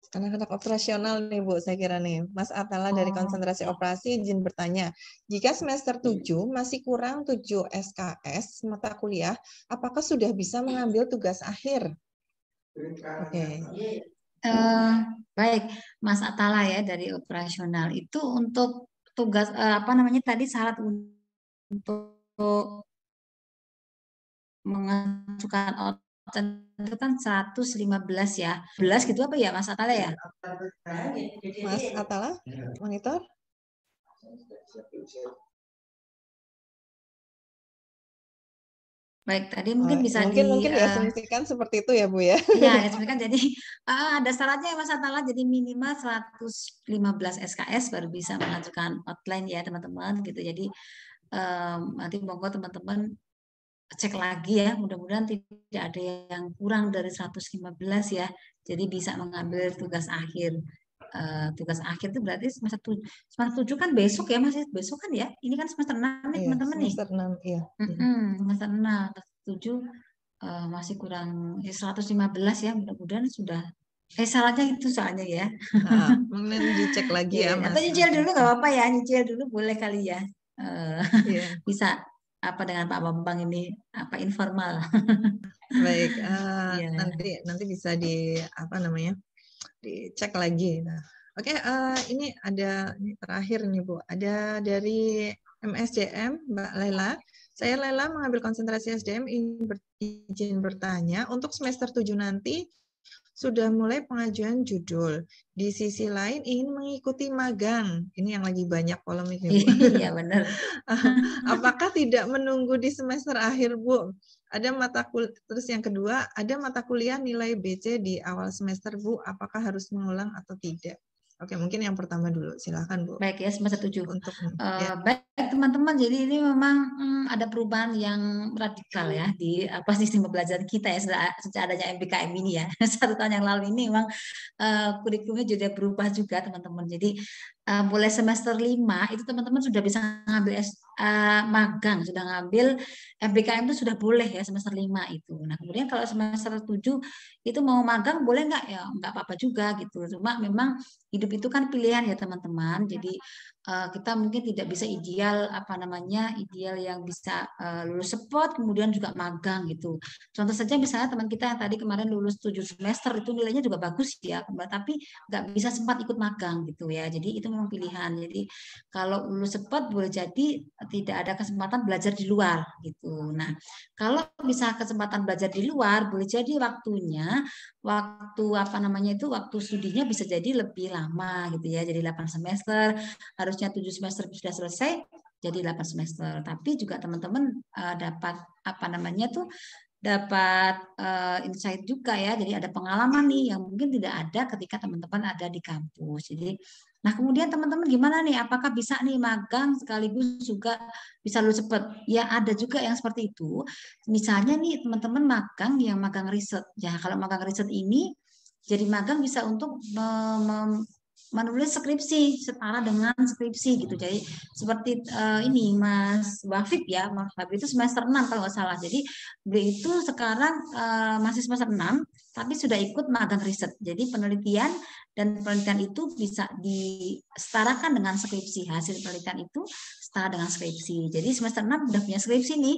anak-anak operasional nih Bu, saya kira nih. Mas Atala dari konsentrasi operasi izin bertanya, jika semester 7 masih kurang 7 SKS mata kuliah, apakah sudah bisa mengambil tugas akhir? Oke. Baik, Mas Atala ya dari operasional itu untuk tugas tadi syarat untuk mengajukan outline itu kan 115 ya. 11 gitu apa ya Mas Atala ya? Mas Atala, monitor. Baik, tadi mungkin bisa mungkin diasumsikan seperti itu ya Bu ya. Iya, diasumsikan jadi ada syaratnya ya Mas Atala, jadi minimal 115 SKS baru bisa mengajukan outline ya teman-teman gitu. Jadi nanti monggo teman-teman cek lagi ya, mudah-mudahan tidak ada yang kurang dari 115 ya. Jadi bisa mengambil tugas akhir. Tugas akhir itu berarti semester 7 kan besok ya, masih besok kan ya. Ini kan semester 6 nih teman-teman nih. Semester 6 iya. Semester 6, 7 masih kurang 115 ya, mudah-mudahan sudah. Syaratnya itu soalnya ya. Mungkin dicek lagi ya Mas. Atau nyicil dulu nggak apa-apa ya, nyicil dulu boleh kali ya. Bisa dengan Pak Bambang ini informal. Baik, nanti bisa dicek lagi. Nah, oke, ini ada terakhir nih Bu, ada dari MSJM Mbak Lela. Saya Lela mengambil konsentrasi SDM, izin bertanya untuk semester 7 nanti sudah mulai pengajuan judul. Di sisi lain ingin mengikuti magang. Ini yang lagi banyak polemik nih, Bu. Iya benar. Apakah tidak menunggu di semester akhir, Bu? Ada terus yang kedua, ada mata kuliah nilai BC di awal semester, Bu. Apakah harus mengulang atau tidak? Oke, mungkin yang pertama dulu. Silakan, Bu. Baik ya, semester 7. Untuk baik teman-teman, jadi ini memang ada perubahan yang radikal ya di sistem pembelajaran kita ya sejak adanya MBKM ini ya. 1 tahun yang lalu ini memang kurikulumnya juga berubah juga teman-teman. Jadi mulai semester 5 itu teman-teman sudah bisa ngambil magang, sudah ngambil MBKM itu sudah boleh ya semester 5 itu. Nah kemudian kalau semester 7 itu mau magang boleh nggak ya, nggak apa-apa juga gitu. Cuma memang hidup itu kan pilihan ya teman-teman. Jadi kita mungkin tidak bisa ideal ideal yang bisa lulus cepat kemudian juga magang gitu. Contoh saja misalnya teman kita yang tadi kemarin lulus 7 semester itu nilainya juga bagus ya, tapi nggak bisa sempat ikut magang gitu ya. Jadi itu memang pilihan. Jadi kalau lulus cepat boleh jadi tidak ada kesempatan belajar di luar gitu. Nah kalau bisa kesempatan belajar di luar boleh jadi waktunya waktu studinya bisa jadi lebih lama gitu ya. Jadi 8 semester, harusnya 7 semester sudah selesai, jadi 8 semester. Tapi juga teman-teman dapat insight juga ya. Jadi ada pengalaman nih yang mungkin tidak ada ketika teman-teman ada di kampus. Jadi nah kemudian teman-teman gimana nih? Apakah bisa nih magang sekaligus juga bisa lulus cepat? Ya ada juga yang seperti itu. Misalnya nih teman-teman magang yang magang riset. Ya kalau magang riset ini jadi magang bisa untuk menulis skripsi setara dengan skripsi gitu. Jadi seperti ini Mas Wafid ya, Mas Wafid itu semester 6 kalau nggak salah. Jadi beliau itu sekarang masih semester 6 tapi sudah ikut magang riset. Jadi penelitian itu bisa disetarakan dengan skripsi. Hasil penelitian itu setara dengan skripsi. Jadi semester 6 udah punya skripsi nih.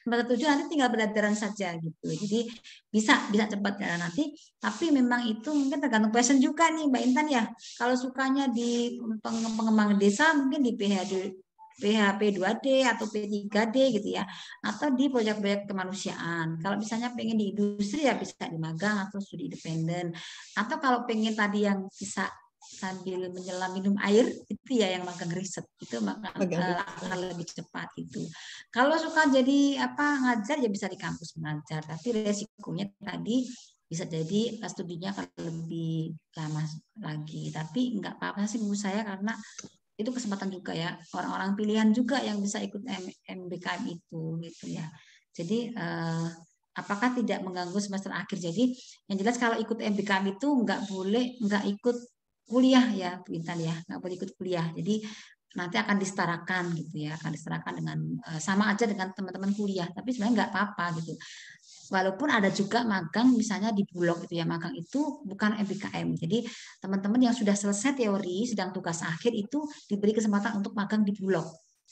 Semester 7 nanti tinggal pembelajaran saja gitu. Jadi bisa cepat karena nanti. Tapi memang itu mungkin tergantung passion juga nih Mbak Intan ya. Kalau sukanya di pengembangan desa mungkin di PHP 2D atau P3D gitu ya, atau di proyek-proyek kemanusiaan. Kalau misalnya pengen di industri ya bisa di magang atau studi independen. Atau kalau pengen tadi yang bisa sambil menyelam minum air itu ya yang magang riset itu akan lebih cepat itu. Kalau suka jadi ngajar ya bisa di kampus mengajar, tapi resikonya tadi bisa jadi studinya akan lebih lama lagi. Tapi nggak apa-apa sih menurut saya karena itu kesempatan juga ya, orang-orang pilihan juga yang bisa ikut MBKM itu gitu ya. Jadi apakah tidak mengganggu semester akhir? Jadi yang jelas kalau ikut MBKM itu nggak ikut kuliah ya Bu Intan ya, nggak boleh ikut kuliah. Jadi nanti akan disetarakan gitu ya, akan disetarakan dengan sama aja dengan teman-teman kuliah. Tapi sebenarnya nggak apa-apa gitu. Walaupun ada juga magang misalnya di Bulog gitu ya, magang itu bukan MBKM. Jadi teman-teman yang sudah selesai teori, sedang tugas akhir itu diberi kesempatan untuk magang di Bulog.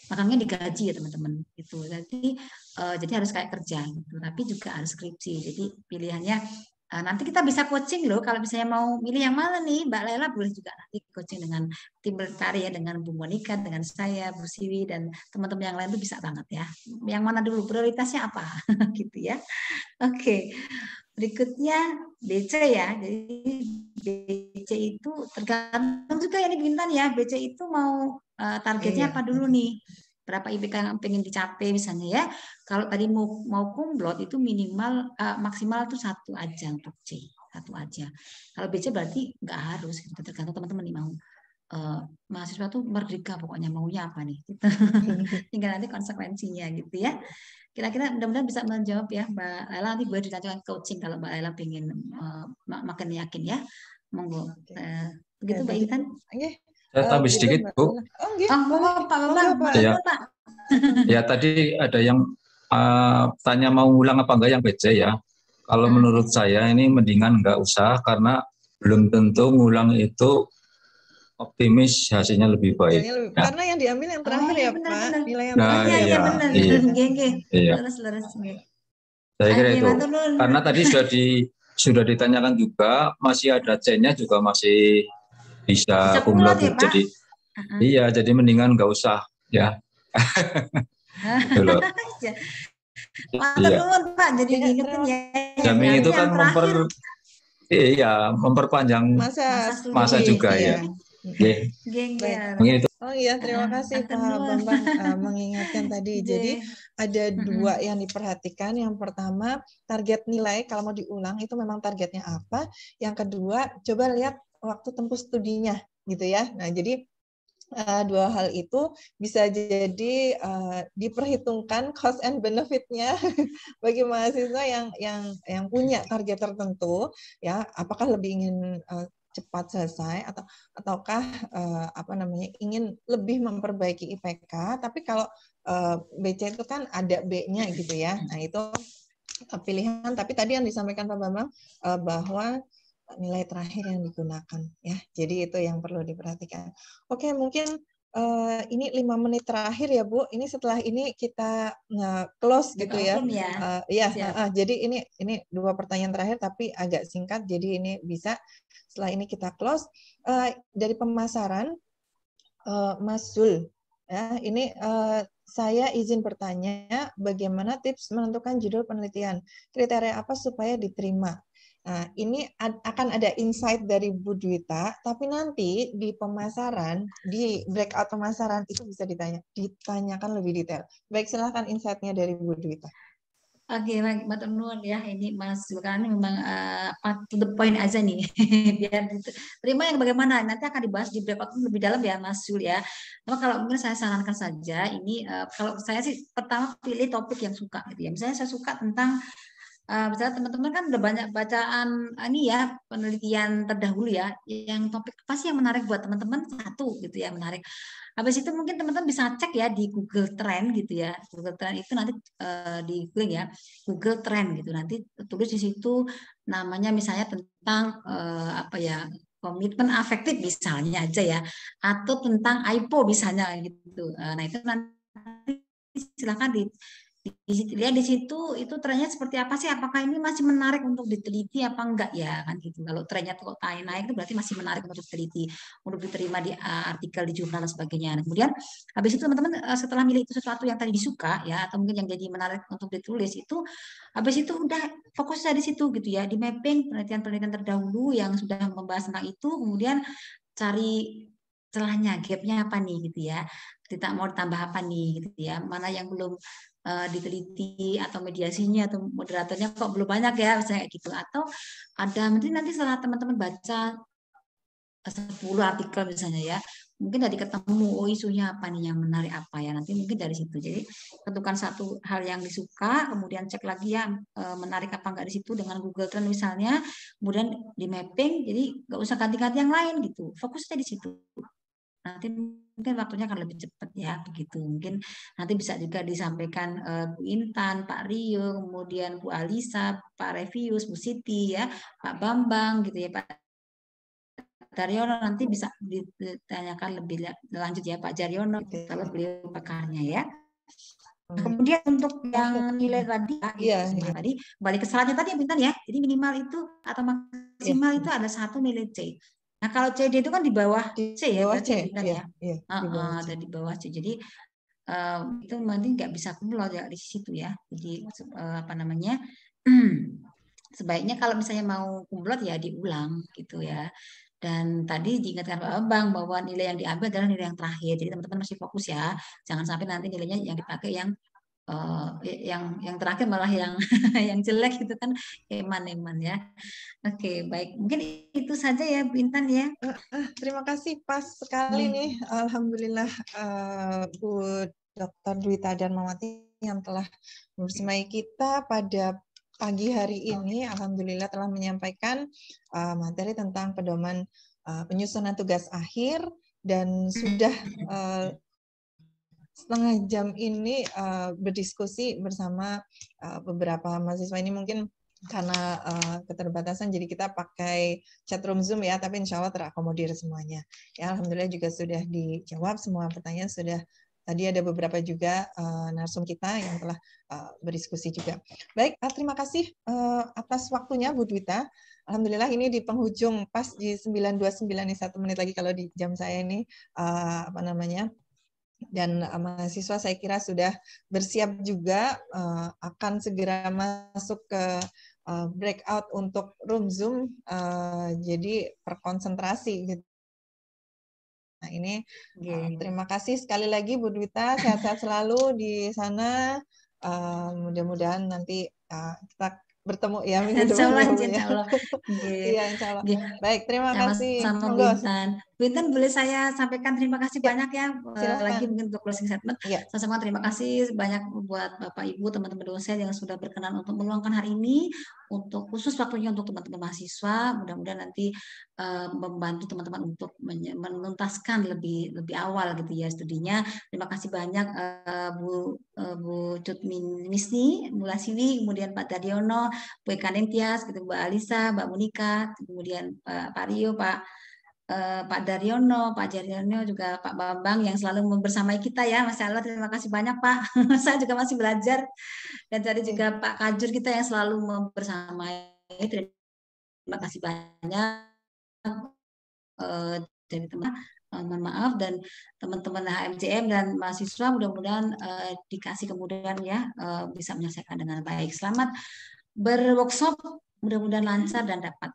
Magangnya digaji ya teman-teman gitu. Jadi harus kayak kerja gitu. Tapi juga harus skripsi. Jadi pilihannya nanti kita bisa coaching loh. Kalau misalnya mau milih yang mana nih, Mbak Lela boleh juga nanti coaching dengan tim berkarya, dengan Bu Monika, dengan saya, Bu Siwi, dan teman-teman yang lain itu bisa banget ya. Yang mana dulu, prioritasnya apa gitu ya. Oke. Berikutnya BC ya. Jadi BC itu tergantung juga ya nih Bintan ya. BC itu mau targetnya apa dulu nih? Berapa IPK yang pengen dicapai misalnya ya. Kalau tadi mau kumlot itu minimal maksimal tuh 1 aja untuk C, 1 aja. Kalau BC berarti nggak harus gitu. Tergantung teman-teman nih mau. Mahasiswa tuh merdeka pokoknya maunya apa nih. Gitu. Tinggal nanti konsekuensinya gitu ya. Kira-kira mudah-mudahan bisa menjawab ya Mbak Lela. Nanti boleh dilanjutkan coaching kalau Mbak Lela pengen makin yakin ya. Monggo. Begitu Mbak Intan. Saya tambah sedikit, Bu. Pak. Ya, tadi ada yang tanya mau ngulang apa enggak yang BC ya. Kalau menurut saya ini mendingan enggak usah karena belum tentu ngulang itu optimis hasilnya lebih baik. Karena yang diambil yang terakhir ya benar, Pak. benar. Nilai yang terakhir. Iya, benar. Iya. Saya kira itu. Karena tadi sudah ditanyakan juga, masih ada C-nya juga masih bisa kumlot ya, jadi iya, jadi mendingan nggak usah ya. Iya. Pak, jadi diingetin ya. Jamin itu kan Iya, memperpanjang masa juga ya. Baik. Oh iya, terima kasih Pak Bambang mengingatkan tadi. Jadi ada dua yang diperhatikan. Yang pertama, target nilai kalau mau diulang itu memang targetnya apa. Yang kedua, coba lihat waktu tempuh studinya gitu ya. Nah, jadi dua hal itu bisa jadi diperhitungkan cost and benefit-nya bagi mahasiswa yang punya target tertentu ya, apakah lebih ingin cepat selesai ataukah ingin lebih memperbaiki IPK, tapi kalau BC itu kan ada B-nya gitu ya. Nah, itu pilihan, tapi tadi yang disampaikan Pak Bambang bahwa nilai terakhir yang digunakan ya. Jadi itu yang perlu diperhatikan. Oke, mungkin ini 5 menit terakhir ya Bu. Ini setelah ini kita close gitu ya. Jadi ini 2 pertanyaan terakhir tapi agak singkat. Jadi ini bisa setelah ini kita close. Dari pemasaran Mas Zul ya, ini saya izin bertanya bagaimana tips menentukan judul penelitian? Kriteria apa supaya diterima? Nah, ini akan ada insight dari Bu Dwita, tapi nanti di pemasaran, di breakout pemasaran itu bisa ditanyakan lebih detail. Baik, silakan insight-nya dari Bu Dwita. Oke, baik, Mbak Nur ya, ini Mas Zulkarnain memang to the point aja nih, biar terima yang bagaimana nanti akan dibahas di breakout lebih dalam ya Mas Zul ya. Cuma kalau mungkin saya sarankan saja ini kalau saya sih pertama pilih topik yang suka gitu ya. Misalnya saya suka tentang misalnya teman-teman kan udah banyak bacaan ini ya penelitian terdahulu ya, yang topik apa sih yang menarik buat teman-teman satu gitu ya menarik. Habis itu mungkin teman-teman bisa cek ya di Google Trend gitu ya. Google Trend itu nanti di Google ya, Google Trend gitu. Nanti tulis di situ namanya misalnya tentang komitmen afektif misalnya aja ya, atau tentang IPO misalnya gitu. Nah itu nanti silakan lihat di situ itu trennya seperti apa sih, apakah ini masih menarik untuk diteliti apa enggak ya kan gitu. Kalau trennya tuh naik itu berarti masih menarik untuk diteliti, untuk diterima di artikel di jurnal dan sebagainya. Nah, kemudian habis itu teman-teman setelah milih itu sesuatu yang tadi disuka ya atau mungkin yang jadi menarik untuk ditulis itu, habis itu udah fokusnya di situ gitu ya, di mapping penelitian-penelitian terdahulu yang sudah membahas tentang itu, kemudian cari celahnya, gapnya apa nih gitu ya, kita mau ditambah apa nih gitu ya, mana yang belum diteliti atau mediasinya atau moderatornya kok belum banyak ya misalnya gitu, atau ada nanti setelah teman-teman baca 10 artikel misalnya ya, mungkin dari ketemu isunya apa nih yang menarik apa ya, nanti mungkin dari situ. Jadi tentukan satu hal yang disuka, kemudian cek lagi ya menarik apa enggak di situ dengan Google Trend misalnya, kemudian di mapping, jadi nggak usah ganti-ganti yang lain gitu, fokusnya di situ. Nanti mungkin waktunya akan lebih cepat ya begitu. Mungkin nanti bisa juga disampaikan Bu Intan, Pak Rio, kemudian Bu Alisa, Pak Revius, Bu Siti ya, Pak Bambang gitu ya, Pak Daryono, nanti bisa ditanyakan lebih lanjut ya Pak Jaryono kalau beliau pakarnya ya. Kemudian untuk yang nilai tadi, tadi balik ke slide tadi ya Bintan ya. Jadi minimal itu atau maksimal itu ada 1 nilai C. Nah kalau CD itu kan di bawah C ya, berarti C, ya. Ada di bawah C. Jadi itu nanti nggak bisa kumlot ya di situ ya. Jadi sebaiknya kalau misalnya mau kumlot ya diulang gitu ya. Dan tadi diingatkan Pak Bambang bahwa nilai yang diambil adalah nilai yang terakhir. Jadi teman-teman masih fokus ya. Jangan sampai nanti nilainya yang dipakai yang terakhir malah yang yang jelek itu kan eman-eman ya. Oke, baik. Mungkin itu saja ya Bintan ya. Terima kasih, pas sekali nih. Alhamdulillah Bu Dr. Dwita Darmawati yang telah bersemai kita pada pagi hari ini. Alhamdulillah telah menyampaikan materi tentang pedoman penyusunan tugas akhir, dan sudah setengah jam ini berdiskusi bersama beberapa mahasiswa. Ini mungkin karena keterbatasan jadi kita pakai chatroom Zoom ya, tapi insya Allah terakomodir semuanya. Ya, alhamdulillah juga sudah dijawab semua pertanyaan, sudah tadi ada beberapa juga narsum kita yang telah berdiskusi juga. Baik, terima kasih atas waktunya Bu Dwita. Alhamdulillah ini di penghujung pas di 9:29 nih, 1 menit lagi kalau di jam saya ini dan mahasiswa saya kira sudah bersiap juga akan segera masuk ke breakout untuk room Zoom, jadi perkonsentrasi gitu. Nah ini terima kasih sekali lagi Bu Dwita, sehat-sehat selalu di sana. Mudah-mudahan nanti kita bertemu ya minggu depan. Insya Allah. Iya, insya Allah. Baik, terima kasih. Sama Bu Intan. Bu Intan, boleh saya sampaikan terima kasih banyak ya. Lagi mungkin untuk closing statement. Sama-sama terima kasih banyak buat Bapak Ibu, teman-teman dosen yang sudah berkenan untuk meluangkan hari ini, untuk khusus waktunya untuk teman-teman mahasiswa. Mudah-mudahan nanti membantu teman-teman untuk menuntaskan lebih awal gitu ya studinya. Terima kasih banyak Bu Cutmisni, Bu Lasini, kemudian Pak Daryono, Bu Eka Nentias, gitu, Mbak Alisa, Mbak Monika, kemudian Pak Rio, Pak Daryono, Pak Jaryono, juga Pak Bambang yang selalu bersamai kita ya. Masya Allah, terima kasih banyak Pak. Saya juga masih belajar. Dan tadi juga Pak Kajur kita yang selalu bersamai. Terima kasih banyak dari teman. Mohon maaf, dan teman-teman HMCM dan mahasiswa mudah-mudahan dikasih kemudahan ya, bisa menyelesaikan dengan baik. Selamat berworkshop, mudah-mudahan lancar dan dapat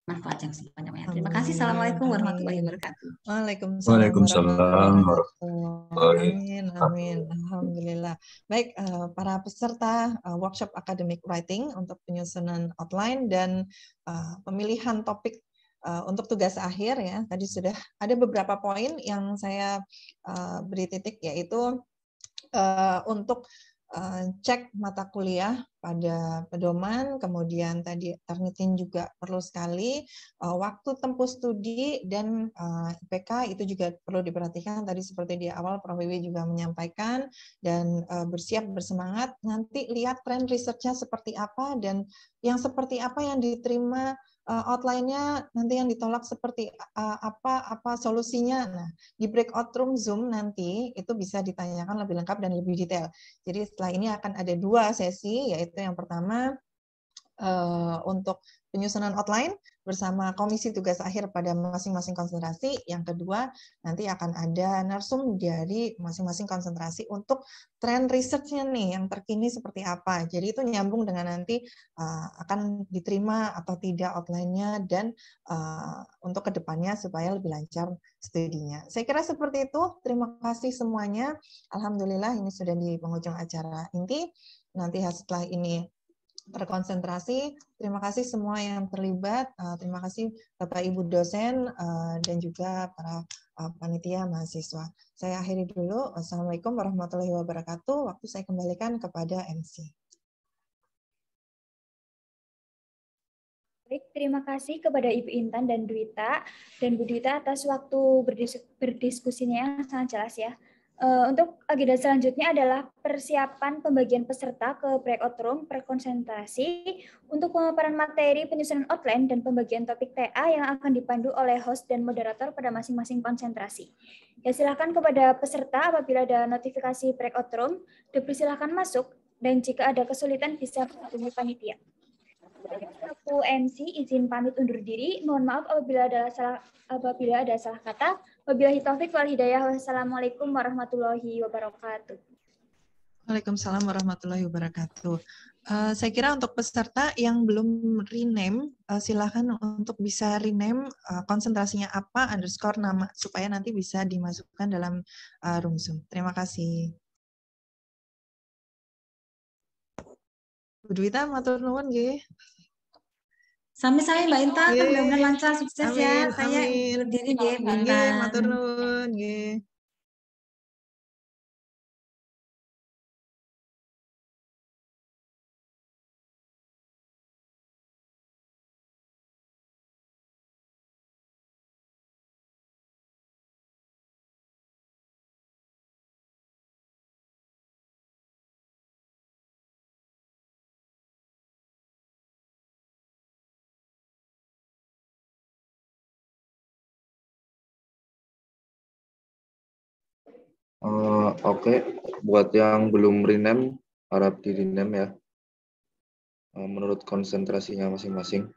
manfaat yang sebanyak-banyaknya. Terima kasih. Assalamualaikum warahmatullahi wabarakatuh. Waalaikumsalam warahmatullahi wabarakatuh. Amin. Alhamdulillah. Baik, para peserta workshop academic writing untuk penyusunan outline dan pemilihan topik untuk tugas akhir ya. Tadi sudah ada beberapa poin yang saya beri titik, yaitu untuk cek mata kuliah pada pedoman, kemudian tadi Turnitin juga perlu sekali, waktu tempuh studi dan IPK itu juga perlu diperhatikan. Tadi seperti di awal Prof. Wiwi juga menyampaikan, dan bersiap bersemangat, nanti lihat tren research-nya seperti apa, dan yang seperti apa yang diterima outline-nya, nanti yang ditolak seperti apa solusinya. Nah, di breakout room Zoom nanti itu bisa ditanyakan lebih lengkap dan lebih detail. Jadi setelah ini akan ada 2 sesi, yaitu yang pertama untuk penyusunan outline bersama komisi tugas akhir pada masing-masing konsentrasi. Yang kedua, nanti akan ada narsum dari masing-masing konsentrasi untuk tren research-nya nih, yang terkini seperti apa. Jadi itu nyambung dengan nanti akan diterima atau tidak outline-nya, dan untuk kedepannya supaya lebih lancar studinya. Saya kira seperti itu. Terima kasih semuanya. Alhamdulillah ini sudah di penghujung acara inti. Nanti setelah ini terkonsentrasi. Terima kasih semua yang terlibat. Terima kasih Bapak Ibu dosen dan juga para panitia mahasiswa. Saya akhiri dulu. Wassalamualaikum warahmatullahi wabarakatuh. Waktu saya kembalikan kepada MC. Baik, terima kasih kepada Ibu Intan dan Dwita dan Bu Dwita atas waktu berdiskusinya yang sangat jelas ya. Untuk agenda selanjutnya adalah persiapan pembagian peserta ke breakout room perkonsentrasi untuk pemaparan materi penyusunan outline dan pembagian topik TA yang akan dipandu oleh host dan moderator pada masing-masing konsentrasi. Ya, silakan kepada peserta apabila ada notifikasi breakout room, dipersilakan masuk, dan jika ada kesulitan bisa menghubungi panitia. Aku MC izin pamit undur diri. Mohon maaf apabila ada salah kata. Wabillahi taufik wal hidayah. Wassalamualaikum warahmatullahi wabarakatuh. Waalaikumsalam warahmatullahi wabarakatuh. Saya kira untuk peserta yang belum rename, silakan untuk bisa rename konsentrasinya apa _ nama supaya nanti bisa dimasukkan dalam room Zoom. Terima kasih. Bu Dwita, matur nuwun nggih. Sami-sami Mbak Intan, mudah-mudahan lancar, sukses amin, ya. Saya undur diri nggih, Mbak Intan. Intan. Matur nuwun nggih. Oke, buat yang belum rename, harap di rename ya, menurut konsentrasinya masing-masing.